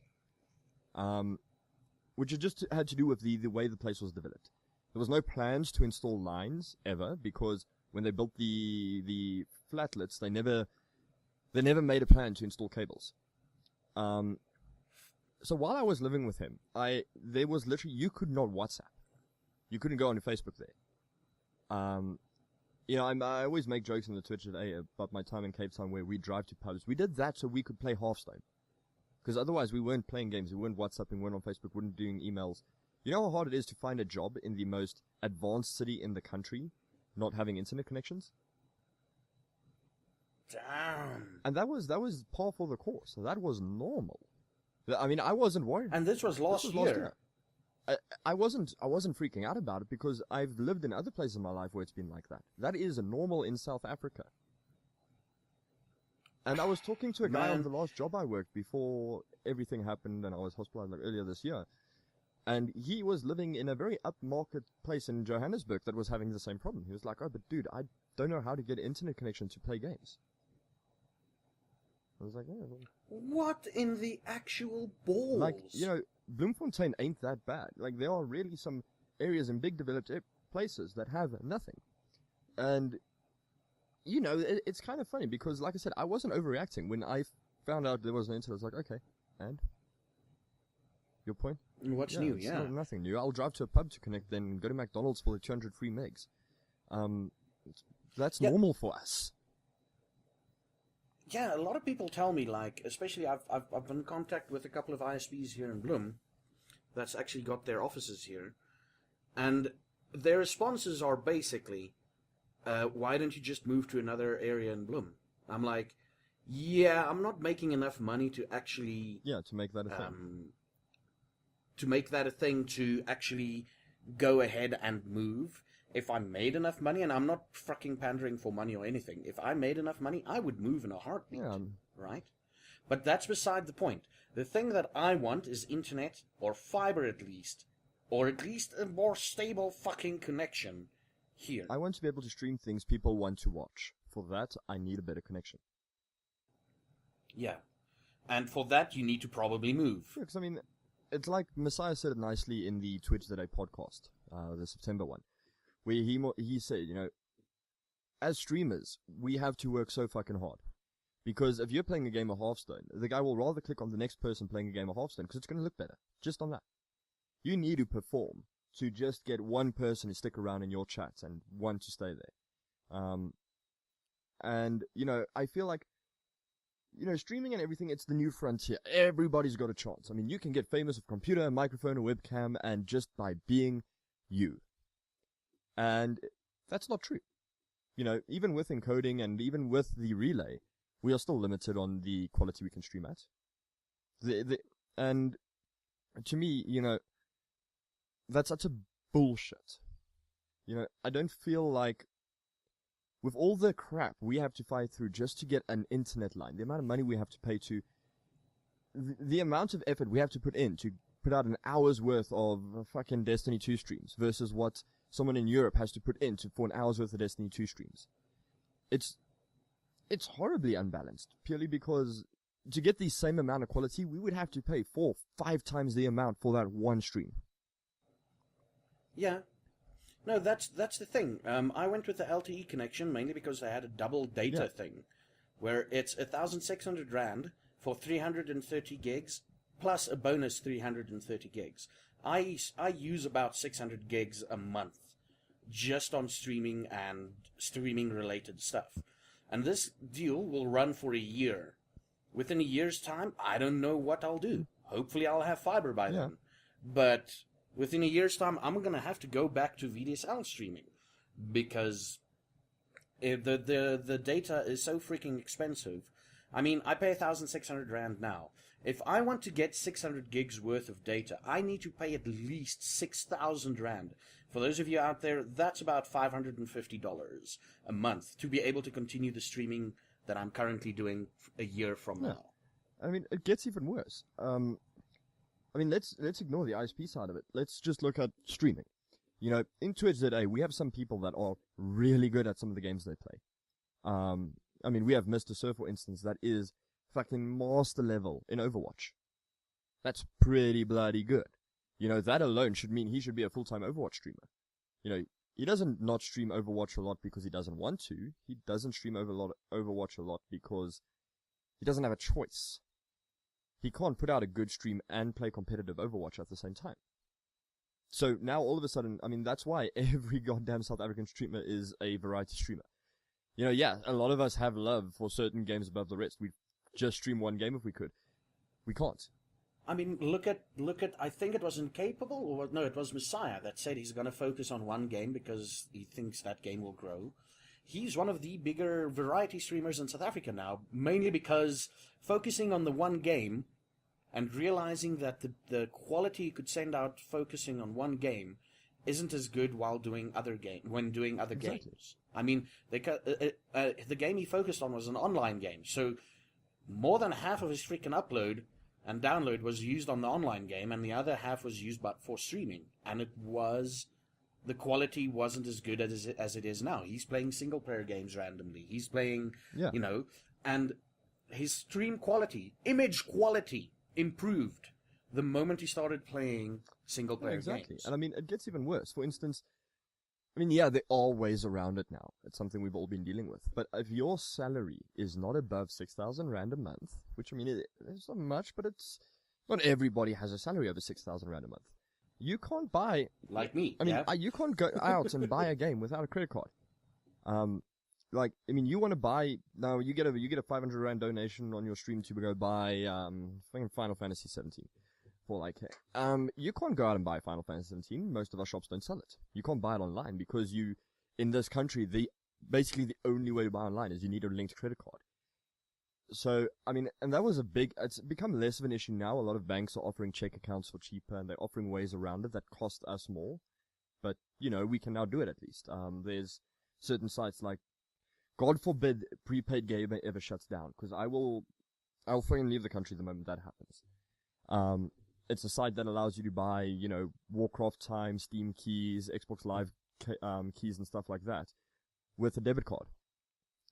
Which just had to do with the way the place was developed. There was no plans to install lines ever, because when they built the flatlets, they never made a plan to install cables. So while I was living with him, there was literally, you could not WhatsApp. You couldn't go on Facebook there. You know, I always make jokes on the Twitch today about my time in Cape Town where we drive to pubs. We did that so we could play Hearthstone. Because otherwise we weren't playing games, we weren't WhatsApping, we weren't on Facebook, we weren't doing emails. You know how hard it is to find a job in the most advanced city in the country, not having internet connections? Damn. And that was par for the course. That was normal. I mean, I wasn't worried. And this was last year. I wasn't freaking out about it because I've lived in other places in my life where it's been like that. That is normal in South Africa. And I was talking to a guy on the last job I worked before everything happened and I was hospitalized earlier this year. And he was living in a very upmarket place in Johannesburg that was having the same problem. He was like, "Oh, but dude, I don't know how to get internet connection to play games." I was like, "Yeah." What in the actual balls? Like, Bloemfontein ain't that bad. Like, there are really some areas in big developed places that have nothing. And, it's kind of funny because, like I said, I wasn't overreacting. When I found out there was no internet, I was like, okay, and? Your point? What's new, It's yeah. nothing new. I'll drive to a pub to connect, then go to McDonald's for the 200 free megs. That's normal for us. Yeah, a lot of people tell me, like, especially I've been in contact with a couple of ISPs here in Bloem that's actually got their offices here, and their responses are basically, why don't you just move to another area in Bloem? I'm like, yeah, I'm not making enough money to actually... Yeah, to make that a thing. To make that a thing to actually go ahead and move. If I made enough money, and I'm not fucking pandering for money or anything, if I made enough money, I would move in a heartbeat, right? But that's beside the point. The thing that I want is internet, or fiber at least, or at least a more stable fucking connection here. I want to be able to stream things people want to watch. For that, I need a better connection. Yeah. And for that, you need to probably move. Yeah, because, it's like Messiah said it nicely in the Twitch Today podcast, the September one, where he said, as streamers, we have to work so fucking hard. Because if you're playing a game of Hearthstone, the guy will rather click on the next person playing a game of Hearthstone because it's going to look better. Just on that. You need to perform to just get one person to stick around in your chat and one to stay there. And, I feel like, streaming and everything, it's the new frontier. Everybody's got a chance. You can get famous with a computer, a microphone, a webcam, and just by being you. And that's not true. Even with encoding and even with the relay, we are still limited on the quality we can stream at. And to me, that's such a bullshit. I don't feel like with all the crap we have to fight through just to get an internet line, the amount of money we have to pay to, the amount of effort we have to put in to put out an hour's worth of fucking Destiny 2 streams versus what someone in Europe has to put in for an hour's worth of Destiny 2 streams. It's horribly unbalanced, purely because to get the same amount of quality, we would have to pay 4-5 times the amount for that one stream. Yeah. No, that's the thing. I went with the LTE connection mainly because they had a double data thing, where it's 1,600 Rand for 330 gigs, plus a bonus 330 gigs. I use about 600 gigs a month, just on streaming and streaming-related stuff. And this deal will run for a year. Within a year's time, I don't know what I'll do. Hopefully I'll have fiber by then. But within a year's time, I'm going to have to go back to VDSL streaming, because the data is so freaking expensive. I pay 1,600 Rand now. If I want to get 600 gigs worth of data, I need to pay at least 6,000 Rand. For those of you out there, that's about $550 a month to be able to continue the streaming that I'm currently doing a year from now. It gets even worse. Let's ignore the ISP side of it. Let's just look at streaming. In Twitch today, we have some people that are really good at some of the games they play. We have Mr. Sir, for instance, that is fucking master level in Overwatch. That's pretty bloody good. That alone should mean he should be a full-time Overwatch streamer. He doesn't not stream Overwatch a lot because he doesn't want to. He doesn't stream Overwatch a lot because he doesn't have a choice. He can't put out a good stream and play competitive Overwatch at the same time. So now all of a sudden, that's why every goddamn South African streamer is a variety streamer. A lot of us have love for certain games above the rest. We'd just stream one game if we could. We can't. Look at, I think it was Incapable, or no, it was Messiah that said he's going to focus on one game because he thinks that game will grow. He's one of the bigger variety streamers in South Africa now, mainly because focusing on the one game and realizing that the quality you could send out focusing on one game isn't as good while doing other games. The game he focused on was an online game, so more than half of his freaking upload and download was used on the online game, and the other half was used for streaming. And the quality wasn't as good as it is now. He's playing single-player games randomly. He's playing, and his stream quality, image quality, improved the moment he started playing single-player exactly. games. And I mean, it gets even worse. For instance, I mean, yeah, there are ways around it now. It's something we've all been dealing with. But if your salary is not above 6,000 Rand a month, which, I mean, it's not much, but it's not everybody has a salary over 6,000 Rand a month. You can't buy... Like me, I mean, yeah? you can't go out and buy a game without a credit card. Like, I mean, you want to buy... Now, you get a 500 Rand donation on your stream to go buy Final Fantasy 17. For like, you can't go out and buy Final Fantasy 17. Most of our shops don't sell it. You can't buy it online because in this country, basically the only way to buy online is you need a linked credit card. So, I mean, and that was it's become less of an issue now. A lot of banks are offering check accounts for cheaper, and they're offering ways around it that cost us more. But, we can now do it at least. There's certain sites like, God forbid prepaid game ever shuts down, because I'll fucking leave the country the moment that happens. It's a site that allows you to buy, Warcraft time, Steam keys, Xbox Live keys and stuff like that with a debit card.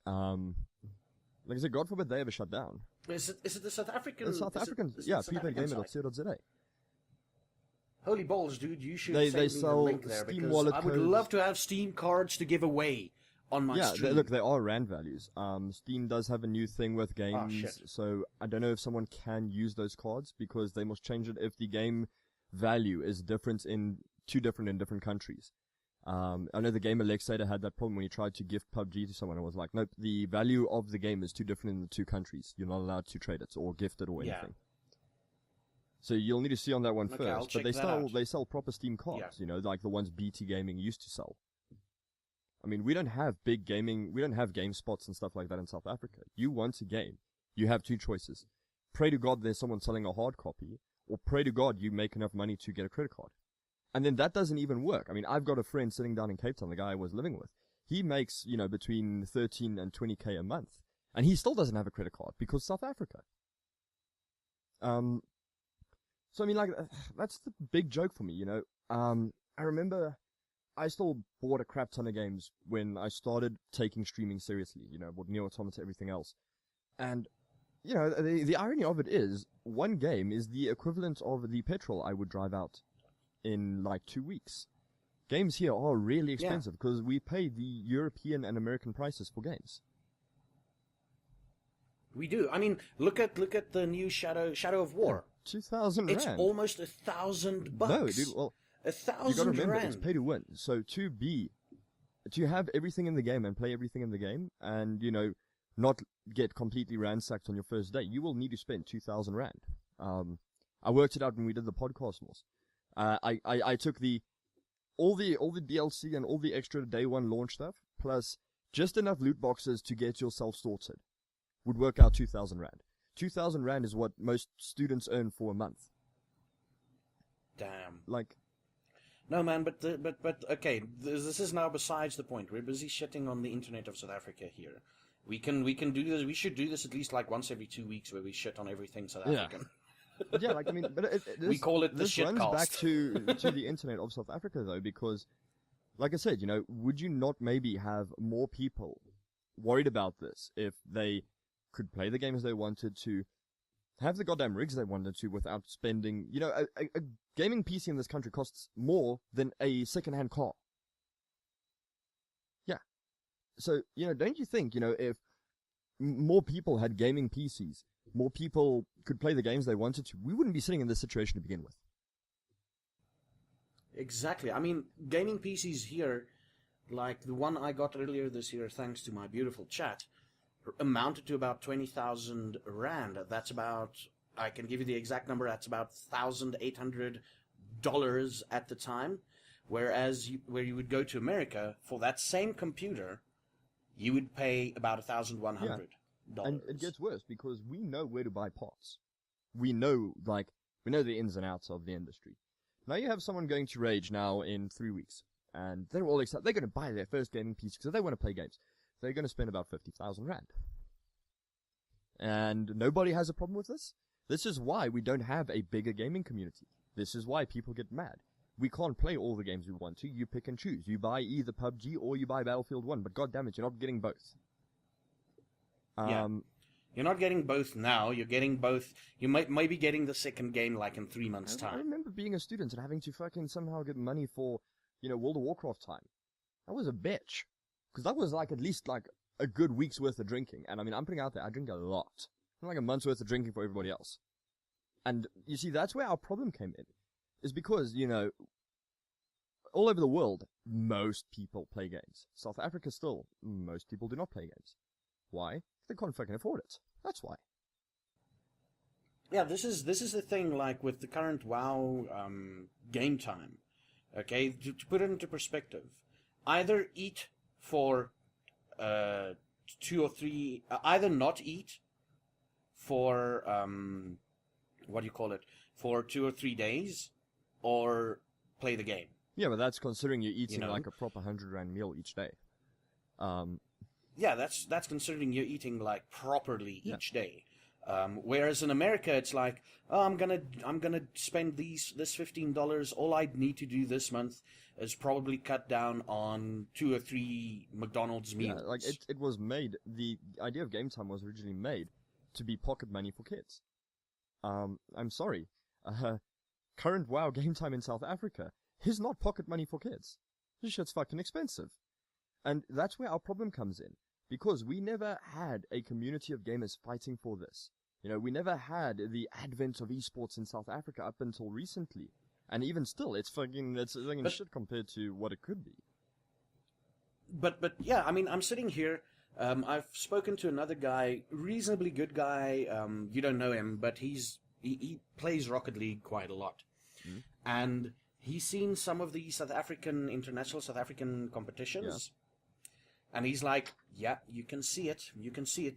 Like I said, God forbid they ever shut down. Is it the South African? The South African, prepaidgamer.co.za. Holy balls, dude! You should they send me sell the link there Steam because wallet I would codes. love to have Steam cards to give away on my stream. Look, there are Rand values. Steam does have a new thing with games, shit. so I don't know if someone can use those cards because they must change it if the game value is different in different countries. I know the game Alexator had that problem when he tried to gift PUBG to someone. It was like, nope, the value of the game is too different in the two countries. You're not allowed to trade it or gift it or anything. So you'll need to see on that one first. But they sell proper Steam cards, like the ones BT Gaming used to sell. I mean, we don't have game spots and stuff like that in South Africa. You want a game, you have two choices. Pray to God there's someone selling a hard copy, or pray to God you make enough money to get a credit card. And then that doesn't even work. I mean, I've got a friend sitting down in Cape Town, the guy I was living with. He makes, between 13 and 20K a month. And he still doesn't have a credit card because South Africa. So, I mean, like, that's the big joke for me, I remember I still bought a crap ton of games when I started taking streaming seriously, bought Neo Automata, everything else. And, the irony of it is, one game is the equivalent of the petrol I would drive out in, like, 2 weeks. Games here are really expensive because we pay the European and American prices for games. We do. I mean, look at the new Shadow of War. 2,000 Rand. It's almost $1,000. No, dude, well, 1,000 you gotta remember, Rand. it's pay to win. So to have everything in the game and play everything in the game and, not get completely ransacked on your first day, you will need to spend 2,000 Rand. I worked it out when we did the podcast was. I took all the DLC and all the extra day one launch stuff, plus just enough loot boxes to get yourself sorted, would work out 2,000 Rand. 2,000 Rand is what most students earn for a month. Damn. Like, no, man, but okay, this is now besides the point. We're busy shitting on the internet of South Africa here. We can do this. We should do this at least like once every 2 weeks, where we shit on everything South African. But yeah, like, I mean, but we call it the this shitcast. runs back to the internet of South Africa though, because, like I said, would you not maybe have more people worried about this if they could play the games they wanted to, have the goddamn rigs they wanted to without spending, a gaming PC in this country costs more than a second-hand car. Yeah. So, don't you think, if more people had gaming PCs, more people could play the games they wanted to, we wouldn't be sitting in this situation to begin with. Exactly. I mean, gaming PCs here, like the one I got earlier this year, thanks to my beautiful chat, amounted to about 20,000 Rand. That's about, I can give you the exact number, that's about $1,800 at the time. Whereas where you would go to America, for that same computer, you would pay about $1,100. And it gets worse because we know where to buy parts. We know the ins and outs of the industry. Now you have someone going to Rage now in 3 weeks, and they're all excited. They're going to buy their first gaming PC because they want to play games. They're going to spend about 50,000 Rand. And nobody has a problem with this. This is why we don't have a bigger gaming community. This is why people get mad. We can't play all the games we want to. You pick and choose. You buy either PUBG or you buy Battlefield 1, but goddammit, you're not getting both. Yeah. You're not getting both now. You're getting both. You might be getting the second game like in 3 months' I time. remember being a student and having to fucking somehow get money for, World of Warcraft time. That was a bitch. Because that was like at least like a good week's worth of drinking. And I mean, I'm putting out there, I drink a lot. Like a month's worth of drinking for everybody else. And you see, that's where our problem came in. Is because, all over the world, most people play games. South Africa still, most people do not play games. Why? They can't fucking afford it. That's why. Yeah, this is the thing, like, with the current WoW game time. Okay, to put it into perspective, either eat for 2 or 3, either not eat for, for 2 or 3 days, or play the game. Yeah, but that's considering you're eating like a proper 100 rand meal each day. Yeah, that's considering you're eating like properly each day. Whereas in America, it's like, oh, I'm gonna spend this $15. All I need to do this month is probably cut down on 2 or 3 McDonald's meals. Yeah, like it was made. The idea of game time was originally made to be pocket money for kids. I'm sorry, current WoW game time in South Africa is not pocket money for kids. This shit's fucking expensive. And that's where our problem comes in. Because we never had a community of gamers fighting for this. We never had the advent of esports in South Africa up until recently. And even still, it's fucking shit compared to what it could be. But yeah, I mean, I'm sitting here, I've spoken to another guy, reasonably good guy, you don't know him, but he plays Rocket League quite a lot. Mm. And he's seen some of the international South African competitions. Yeah. And he's like, yeah, you can see it.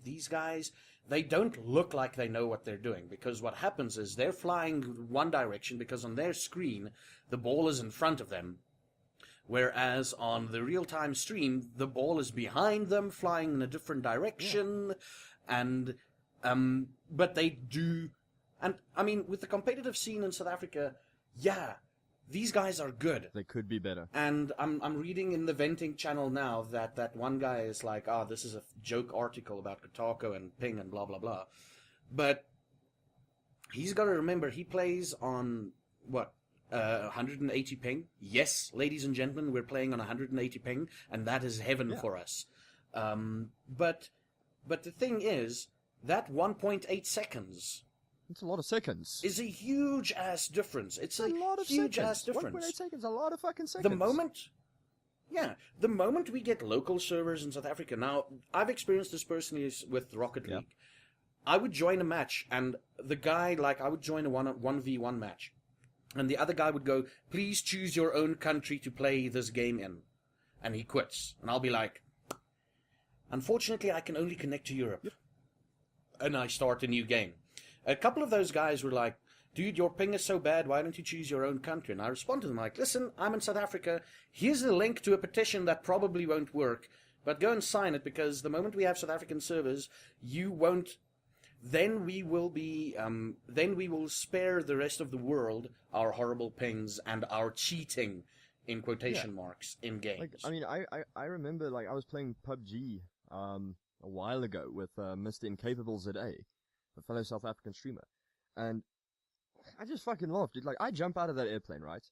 These guys, they don't look like they know what they're doing. Because what happens is they're flying one direction because on their screen, the ball is in front of them. Whereas on the real-time stream, the ball is behind them, flying in a different direction. Yeah. And, but they do, and I mean, with the competitive scene in South Africa, yeah, these guys are good. They could be better. And I'm reading in the venting channel now that one guy is like, this is a joke article about Kotaku and Ping and blah, blah, blah. But he's got to remember, he plays on, 180 ping? Yes, ladies and gentlemen, we're playing on 180 ping, and that is heaven for us. But the thing is, that 1.8 seconds... It's a lot of seconds. Is a huge-ass difference. It's a lot of huge-ass difference. 1.8 seconds, a lot of fucking seconds. The moment we get local servers in South Africa, now, I've experienced this personally with Rocket League. I would join a match, and the guy, I would join a 1v1 match, and the other guy would go, please choose your own country to play this game in. And he quits. And I'll be like, unfortunately, I can only connect to Europe. Yep. And I start a new game. A couple of those guys were like, dude, your ping is so bad, why don't you choose your own country? And I respond to them like, listen, I'm in South Africa. Here's a link to a petition that probably won't work, but go and sign it, because the moment we have South African servers, you won't... Then we will spare the rest of the world our horrible pings and our cheating, in quotation marks, in games. I remember, I was playing PUBG a while ago with Mr. Incapable ZA, a fellow South African streamer, and I just fucking laughed, dude. I jump out of that airplane, right?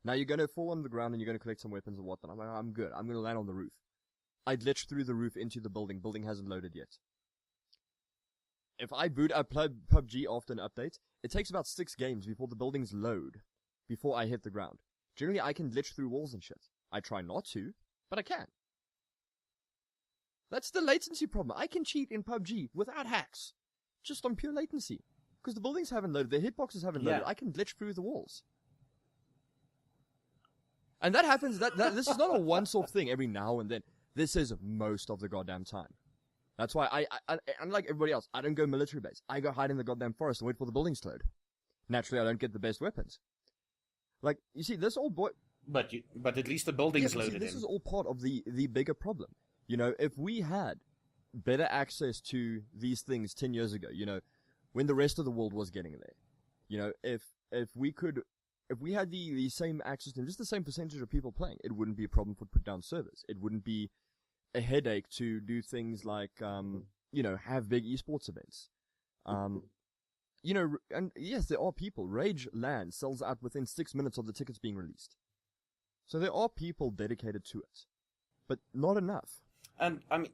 Now you're gonna fall on the ground and you're gonna collect some weapons and whatnot. I'm like, I'm good. I'm gonna land on the roof. I glitched through the roof into the building. Building hasn't loaded yet. If I boot up PUBG after an update, it takes about 6 games before the buildings load, before I hit the ground. Generally, I can glitch through walls and shit. I try not to, but I can. That's the latency problem. I can cheat in PUBG without hacks. Just on pure latency. Because the buildings haven't loaded, the hitboxes haven't loaded, I can glitch through the walls. And that happens, this is not a once-off thing every now and then. This is most of the goddamn time. That's why I unlike everybody else, I don't go military base. I go hide in the goddamn forest and wait for the buildings to load. Naturally, I don't get the best weapons. You see, this all But at least the buildings loaded in. This is all part of the bigger problem. If we had better access to these things 10 years ago, when the rest of the world was getting there, if we had the same access to just the same percentage of people playing, it wouldn't be a problem to put down servers. It wouldn't be a headache to do things like have big esports events. And yes, there are people. Rage Land sells out within 6 minutes of the tickets being released. So there are people dedicated to it, but not enough. And I mean,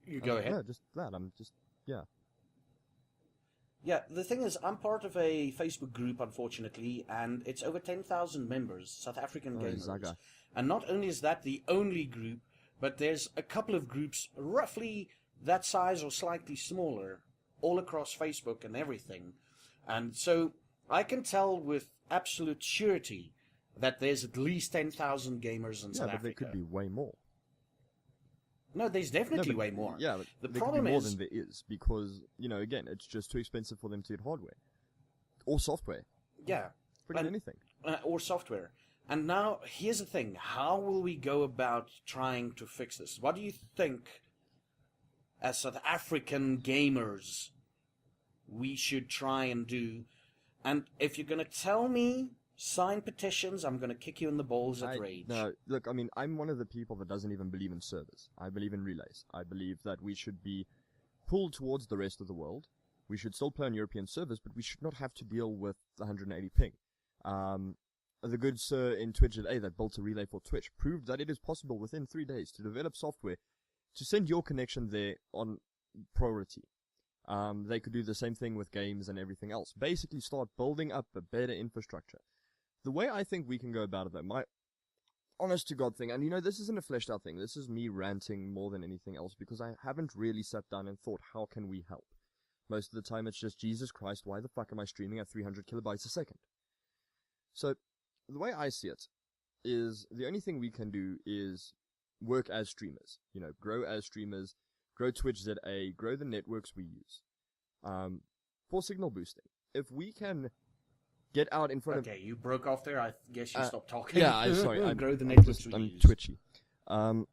you go ahead. No, just that. Yeah. Yeah, the thing is, I'm part of a Facebook group, unfortunately, and it's over 10,000 members, South African gamers. Zaga. And not only is that the only group, but there's a couple of groups roughly that size or slightly smaller, all across Facebook and everything. And so I can tell with absolute surety that there's at least 10,000 gamers in South Africa. Yeah, but there could be way more. No, there's definitely way more. Yeah, but the there problem could be more is than there is because, again, it's just too expensive for them to get hardware or software. Yeah. Freaking anything. Or software. And now, here's the thing. How will we go about trying to fix this? What do you think, as South African gamers, we should try and do? And if you're going to tell me, sign petitions, I'm going to kick you in the balls at Rage. No, look, I mean, I'm one of the people that doesn't even believe in servers. I believe in relays. I believe that we should be pulled towards the rest of the world. We should still play on European servers, but we should not have to deal with the 180 ping. The good sir in Twitch that built a relay for Twitch proved that it is possible within 3 days to develop software to send your connection there on priority. They could do the same thing with games and everything else. Basically start building up a better infrastructure. The way I think we can go about it, though, my honest to God thing, and this isn't a fleshed out thing, this is me ranting more than anything else, because I haven't really sat down and thought, how can we help? Most of the time it's just, Jesus Christ, why the fuck am I streaming at 300 kilobytes a second? So, the way I see it, is the only thing we can do is work as streamers. Grow as streamers, grow Twitch ZA, grow the networks we use. For signal boosting. If we can get out in front of... Okay, you broke off there. I guess you stopped talking. Yeah, I'm sorry. Grow the networks we I'm use. twitchy. Oh,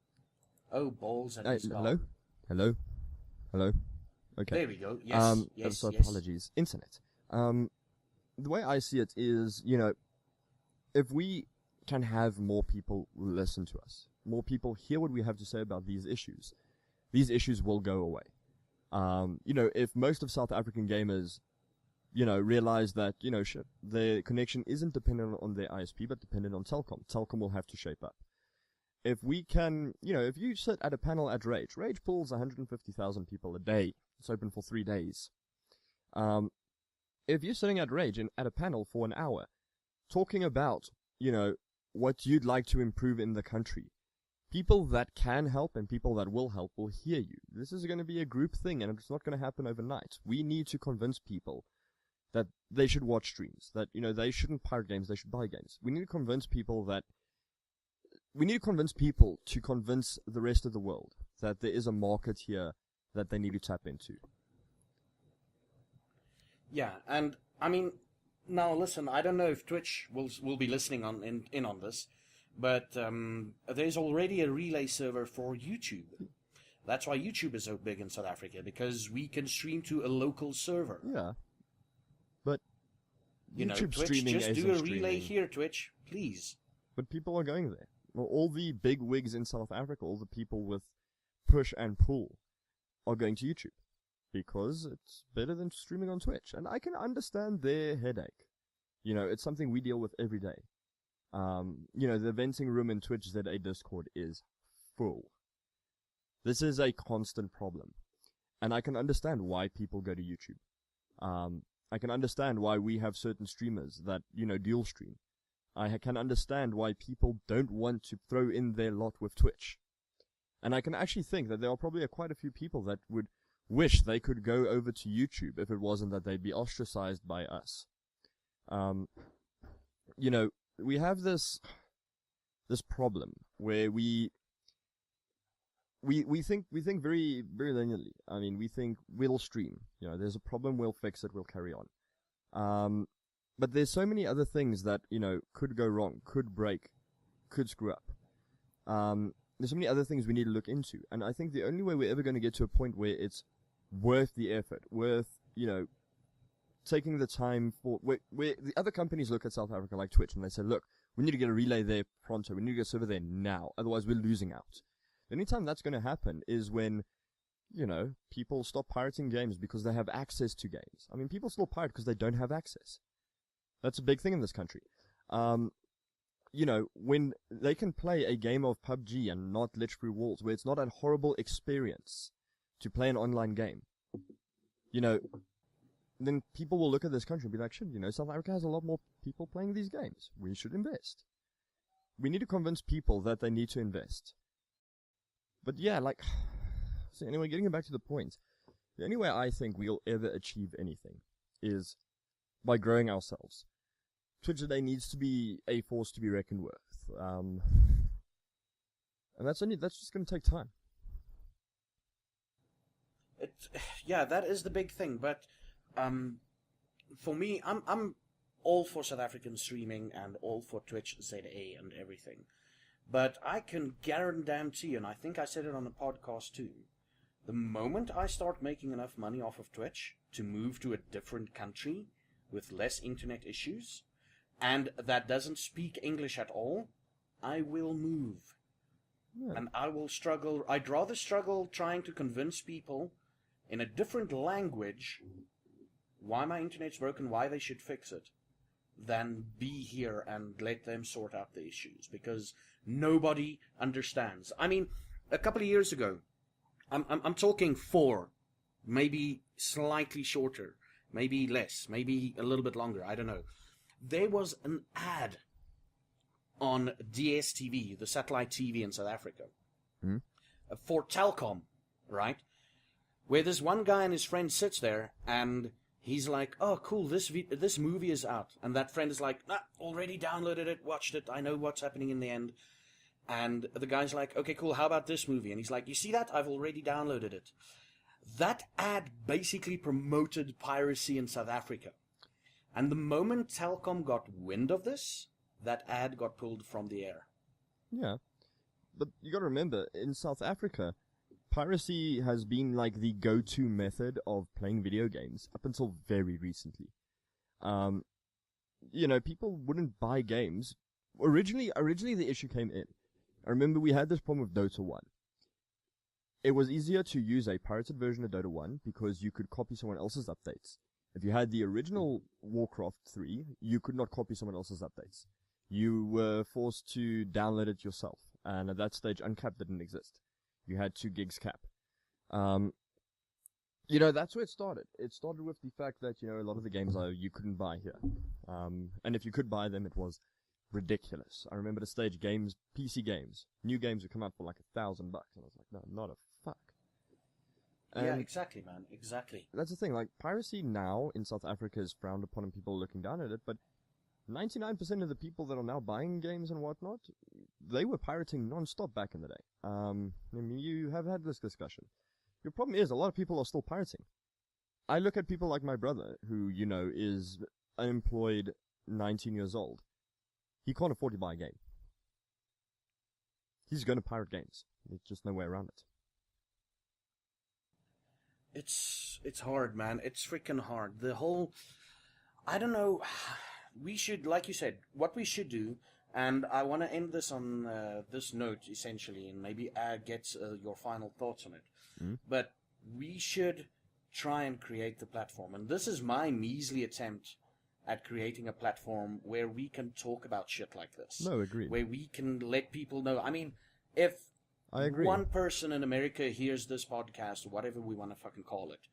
balls at his Hello? Hello? Hello? Okay. There we go. Yes, so yes. apologies. Internet. The way I see it is, if we can have more people listen to us, more people hear what we have to say about these issues will go away. If most of South African gamers realize that, their connection isn't dependent on their ISP, but dependent on Telkom. Telkom will have to shape up. If we can, if you sit at a panel at Rage pulls 150,000 people a day. It's open for 3 days. If you're sitting at Rage at a panel for an hour, talking about, what you'd like to improve in the country, people that can help and people that will help will hear you. This is going to be a group thing, and it's not going to happen overnight. We need to convince people that they should watch streams, that, they shouldn't pirate games, they should buy games. We need to convince people to convince the rest of the world that there is a market here that they need to tap into. Yeah, and, I mean, now listen, I don't know if Twitch will be listening in on this, but there's already a relay server for YouTube. That's why YouTube is so big in South Africa, because we can stream to a local server. Yeah. But YouTube Twitch, streaming just do a relay here, Twitch, please. But people are going there. Well, all the big wigs in South Africa, all the people with push and pull, are going to YouTube. Because it's better than streaming on Twitch. And I can understand their headache. It's something we deal with every day. The venting room in Twitch ZA Discord is full. This is a constant problem. And I can understand why people go to YouTube. I can understand why we have certain streamers that, dual stream. I can understand why people don't want to throw in their lot with Twitch. And I can actually think that there are probably quite a few people that would wish they could go over to YouTube if it wasn't that they'd be ostracized by us. We have this problem where we think very, very linearly. I mean, we think we'll stream. There's a problem, we'll fix it, we'll carry on. But there's so many other things that, could go wrong, could break, could screw up. There's so many other things we need to look into. And I think the only way we're ever going to get to a point where it's worth the effort, worth, taking the time for, where the other companies look at South Africa like Twitch and they say, look, we need to get a relay there pronto, we need to get a server there now, otherwise we're losing out. The only time that's going to happen is when, people stop pirating games because they have access to games. I mean, people still pirate because they don't have access. That's a big thing in this country. When they can play a game of PUBG and not glitch through walls, where it's not a horrible experience to play an online game, then people will look at this country and be like, shit, South Africa has a lot more people playing these games. We should invest. We need to convince people that they need to invest. But yeah, so anyway, getting back to the point, the only way I think we'll ever achieve anything is by growing ourselves. Twitch today needs to be a force to be reckoned with. And that's just going to take time. Yeah, that is the big thing, but for me, I'm all for South African streaming and all for Twitch ZA and everything. But I can guarantee, and I think I said it on the podcast too, the moment I start making enough money off of Twitch to move to a different country with less internet issues, and that doesn't speak English at all, I will move. Yeah. And I will struggle. I'd rather struggle trying to convince people in a different language why my internet's broken, why they should fix it, than be here and let them sort out the issues, because nobody understands. I mean, a couple of years ago, I'm talking 4, maybe slightly shorter, maybe less, maybe a little bit longer, I don't know. There was an ad on DSTV, the satellite TV in South Africa, for Telkom, right? Where this one guy and his friend sits there, and he's like, oh, cool, this movie is out. And that friend is like, already downloaded it, watched it, I know what's happening in the end. And the guy's like, okay, cool, how about this movie? And he's like, you see that? I've already downloaded it. That ad basically promoted piracy in South Africa. And the moment Telkom got wind of this, that ad got pulled from the air. Yeah. But you gotta remember, in South Africa, piracy has been like the go-to method of playing video games up until very recently. People wouldn't buy games. Originally the issue came in. I remember we had this problem with Dota 1. It was easier to use a pirated version of Dota 1 because you could copy someone else's updates. If you had the original Warcraft 3, you could not copy someone else's updates. You were forced to download it yourself. And at that stage, Uncap didn't exist. You had 2 gigs cap. That's where it started. It started with the fact that, a lot of the games you couldn't buy here. And if you could buy them, it was ridiculous. I remember the stage games, PC games, new games would come out for like $1,000. And I was like, no, not a fuck. And yeah, exactly, man, exactly. That's the thing, like, piracy now in South Africa is frowned upon and people are looking down at it, but 99% of the people that are now buying games and whatnot, they were pirating non-stop back in the day. You have had this discussion. Your problem is, a lot of people are still pirating. I look at people like my brother, who, is unemployed, 19 years old. He can't afford to buy a game. He's going to pirate games. There's just no way around it. It's hard, man. It's freaking hard. I don't know. We should, like you said, what we should do, and I want to end this on this note, essentially, and maybe get your final thoughts on it. But we should try and create the platform. And this is my measly attempt at creating a platform where we can talk about shit like this. No, agreed. Where we can let people know. I mean, if I agree. One person in America hears this podcast, or whatever we want to fucking call it,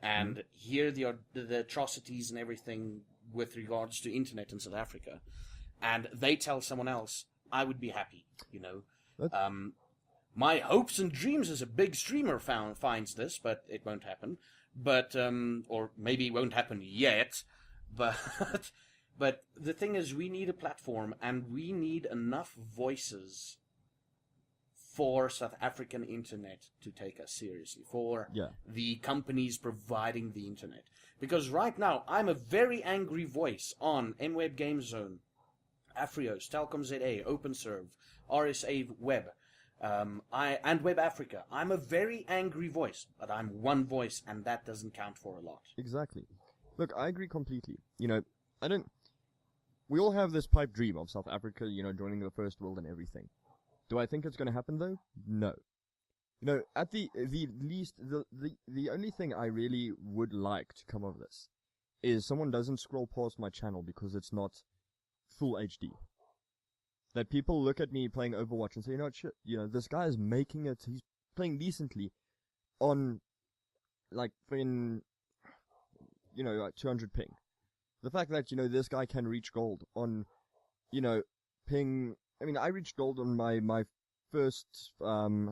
and hear the atrocities and everything with regards to internet in South Africa, and they tell someone else, I would be happy, My hopes and dreams as a big streamer finds this, but it won't happen. But, or maybe it won't happen yet, but the thing is, we need a platform, and we need enough voices for South African internet to take us seriously, for the companies providing the internet. Because right now, I'm a very angry voice on MWeb Game Zone, Afrios, Telkom ZA, OpenServe, RSA Web, and Web Africa. I'm a very angry voice, but I'm one voice, and that doesn't count for a lot. Exactly. Look, I agree completely. We all have this pipe dream of South Africa, joining the first world and everything. Do I think it's going to happen, though? No. At the least, the only thing I really would like to come of this is someone doesn't scroll past my channel because it's not full HD. That people look at me playing Overwatch and say, shit, this guy is making it, he's playing decently on, like, in, like 200 ping. The fact that, this guy can reach gold on, ping, I reached gold on my first,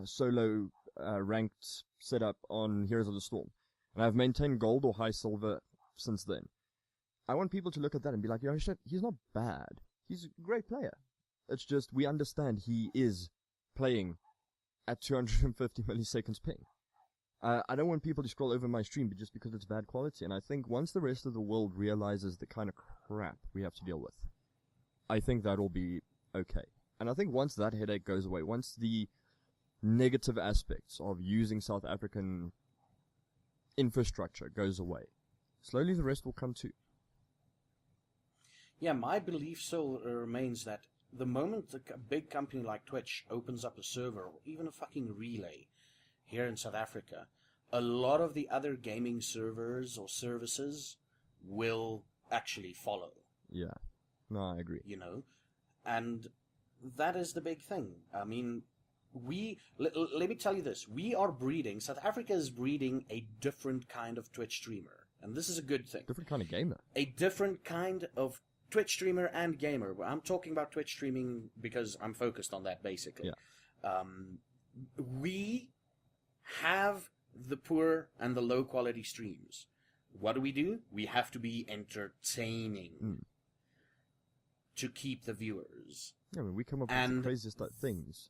solo, ranked setup on Heroes of the Storm. And I've maintained gold or high silver since then. I want people to look at that and be like, shit, he's not bad. He's a great player. It's just, we understand he is playing at 250 milliseconds ping. I don't want people to scroll over my stream just because it's bad quality, and I think once the rest of the world realizes the kind of crap we have to deal with, I think that'll be okay. And I think once that headache goes away, once the negative aspects of using South African infrastructure goes away, slowly the rest will come too. Yeah, my belief still remains that the moment a big company like Twitch opens up a server or even a fucking relay here in South Africa, a lot of the other gaming servers or services will actually follow. Yeah. No, I agree. And that is the big thing. I mean, let me tell you this. South Africa is breeding a different kind of Twitch streamer. And this is a good thing. Different kind of gamer. A different kind of Twitch streamer and gamer. I'm talking about Twitch streaming because I'm focused on that, basically. Yeah. We have the poor and the low-quality streams. What do? We have to be entertaining to keep the viewers. Yeah, we come up with the craziest things.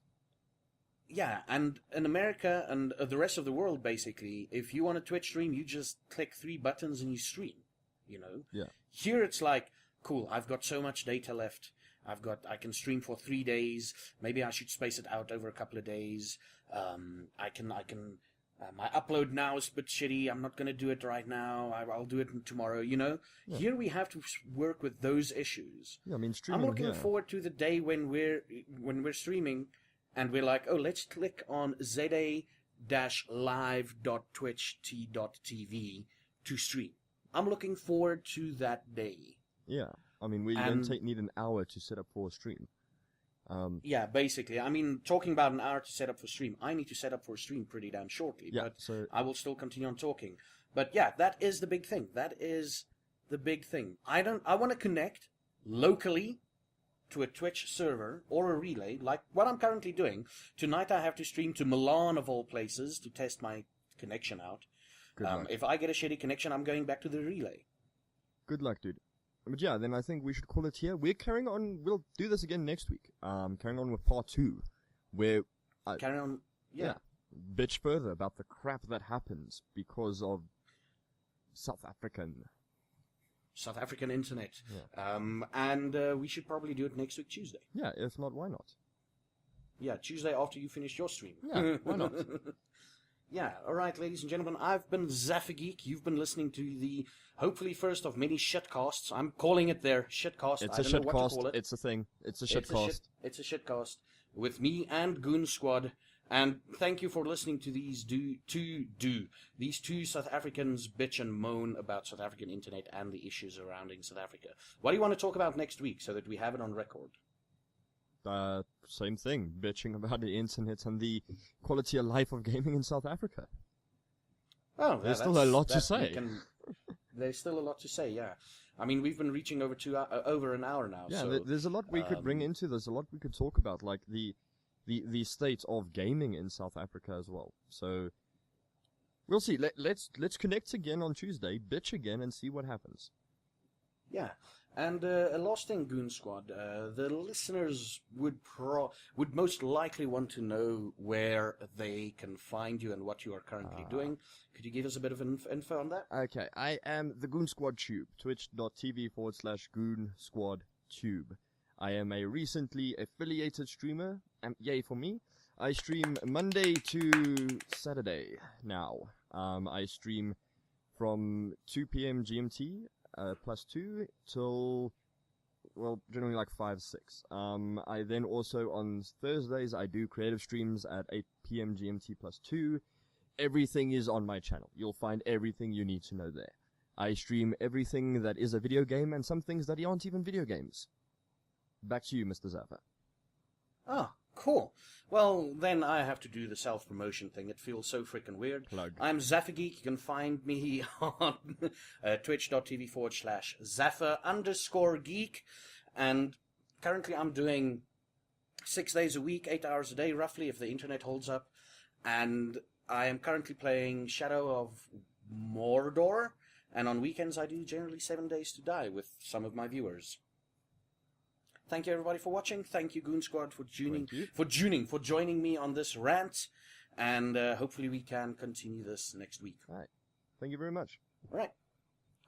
Yeah, and in America and the rest of the world, basically, if you want a Twitch stream, you just click 3 buttons and you stream, Yeah. Here it's like, cool, I've got so much data left. I can stream for 3 days. Maybe I should space it out over a couple of days. My upload now is a bit shitty. I'm not going to do it right now. I'll do it tomorrow, Yeah. Here we have to work with those issues. Yeah, streaming. I'm looking forward to the day when we're streaming and we're like, let's click on za-live.twitch.tv to stream. I'm looking forward to that day. Yeah. We don't need an hour to set up for a stream. Yeah, basically. Talking about an hour to set up for stream, I need to set up for a stream pretty damn shortly, but I will still continue on talking. But yeah, that is the big thing. That is the big thing. I want to connect locally to a Twitch server or a relay, like what I'm currently doing. Tonight I have to stream to Milan, of all places, to test my connection out. Good luck. If I get a shitty connection, I'm going back to the relay. Good luck, dude. But yeah, then I think we should call it here. We're carrying on. We'll do this again next week. Carrying on with part 2, where carry on. Yeah. Bitch further about the crap that happens because of South African internet. Yeah. And we should probably do it next week, Tuesday. Yeah, if not, why not? Yeah, Tuesday after you finish your stream. Yeah, why not? Yeah, alright, ladies and gentlemen, I've been Zaffageek. You've been listening to the, hopefully, first of many shitcasts. I'm calling it there, shitcast. It's a shitcast. It's a thing. It's a shitcast. It's a shitcast with me and Goon Squad. And thank you for listening to these two South Africans bitch and moan about South African internet and the issues surrounding South Africa. What do you want to talk about next week so that we have it on record? Same thing, bitching about the internet and the quality of life of gaming in South Africa. Oh, there's still a lot to say. There's still a lot to say, yeah. We've been reaching over an hour now. Yeah, so, there's a lot we could bring into. There's a lot we could talk about, like the state of gaming in South Africa as well. So we'll see. Let's connect again on Tuesday, bitch again, and see what happens. Yeah. And a last thing, Goon Squad, the listeners would most likely want to know where they can find you and what you are currently doing. Could you give us a bit of info on that? Okay, I am the Goon Squad Tube, twitch.tv/Goon Squad Tube. I am a recently affiliated streamer, and yay for me. I stream Monday to Saturday now. I stream from 2 p.m. GMT, +2 till generally like 5, 6. I then also on Thursdays I do creative streams at 8 p.m. GMT +2. Everything is on my channel. You'll find everything you need to know there. I stream everything that is a video game and some things that aren't even video games. Back to you, Mr. Zappa. Ah, cool. Well, then I have to do the self-promotion thing. It feels so freaking weird. Plug. I'm ZaffaGeek. You can find me on twitch.tv/Zaffa_geek. And currently I'm doing 6 days a week, 8 hours a day, roughly, if the internet holds up. And I am currently playing Shadow of Mordor. And on weekends I do generally 7 Days to Die with some of my viewers. Thank you everybody for watching. Thank you Goon Squad for joining me on this rant, and hopefully we can continue this next week. All right. Thank you very much. All right.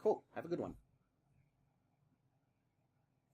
Cool. Have a good one.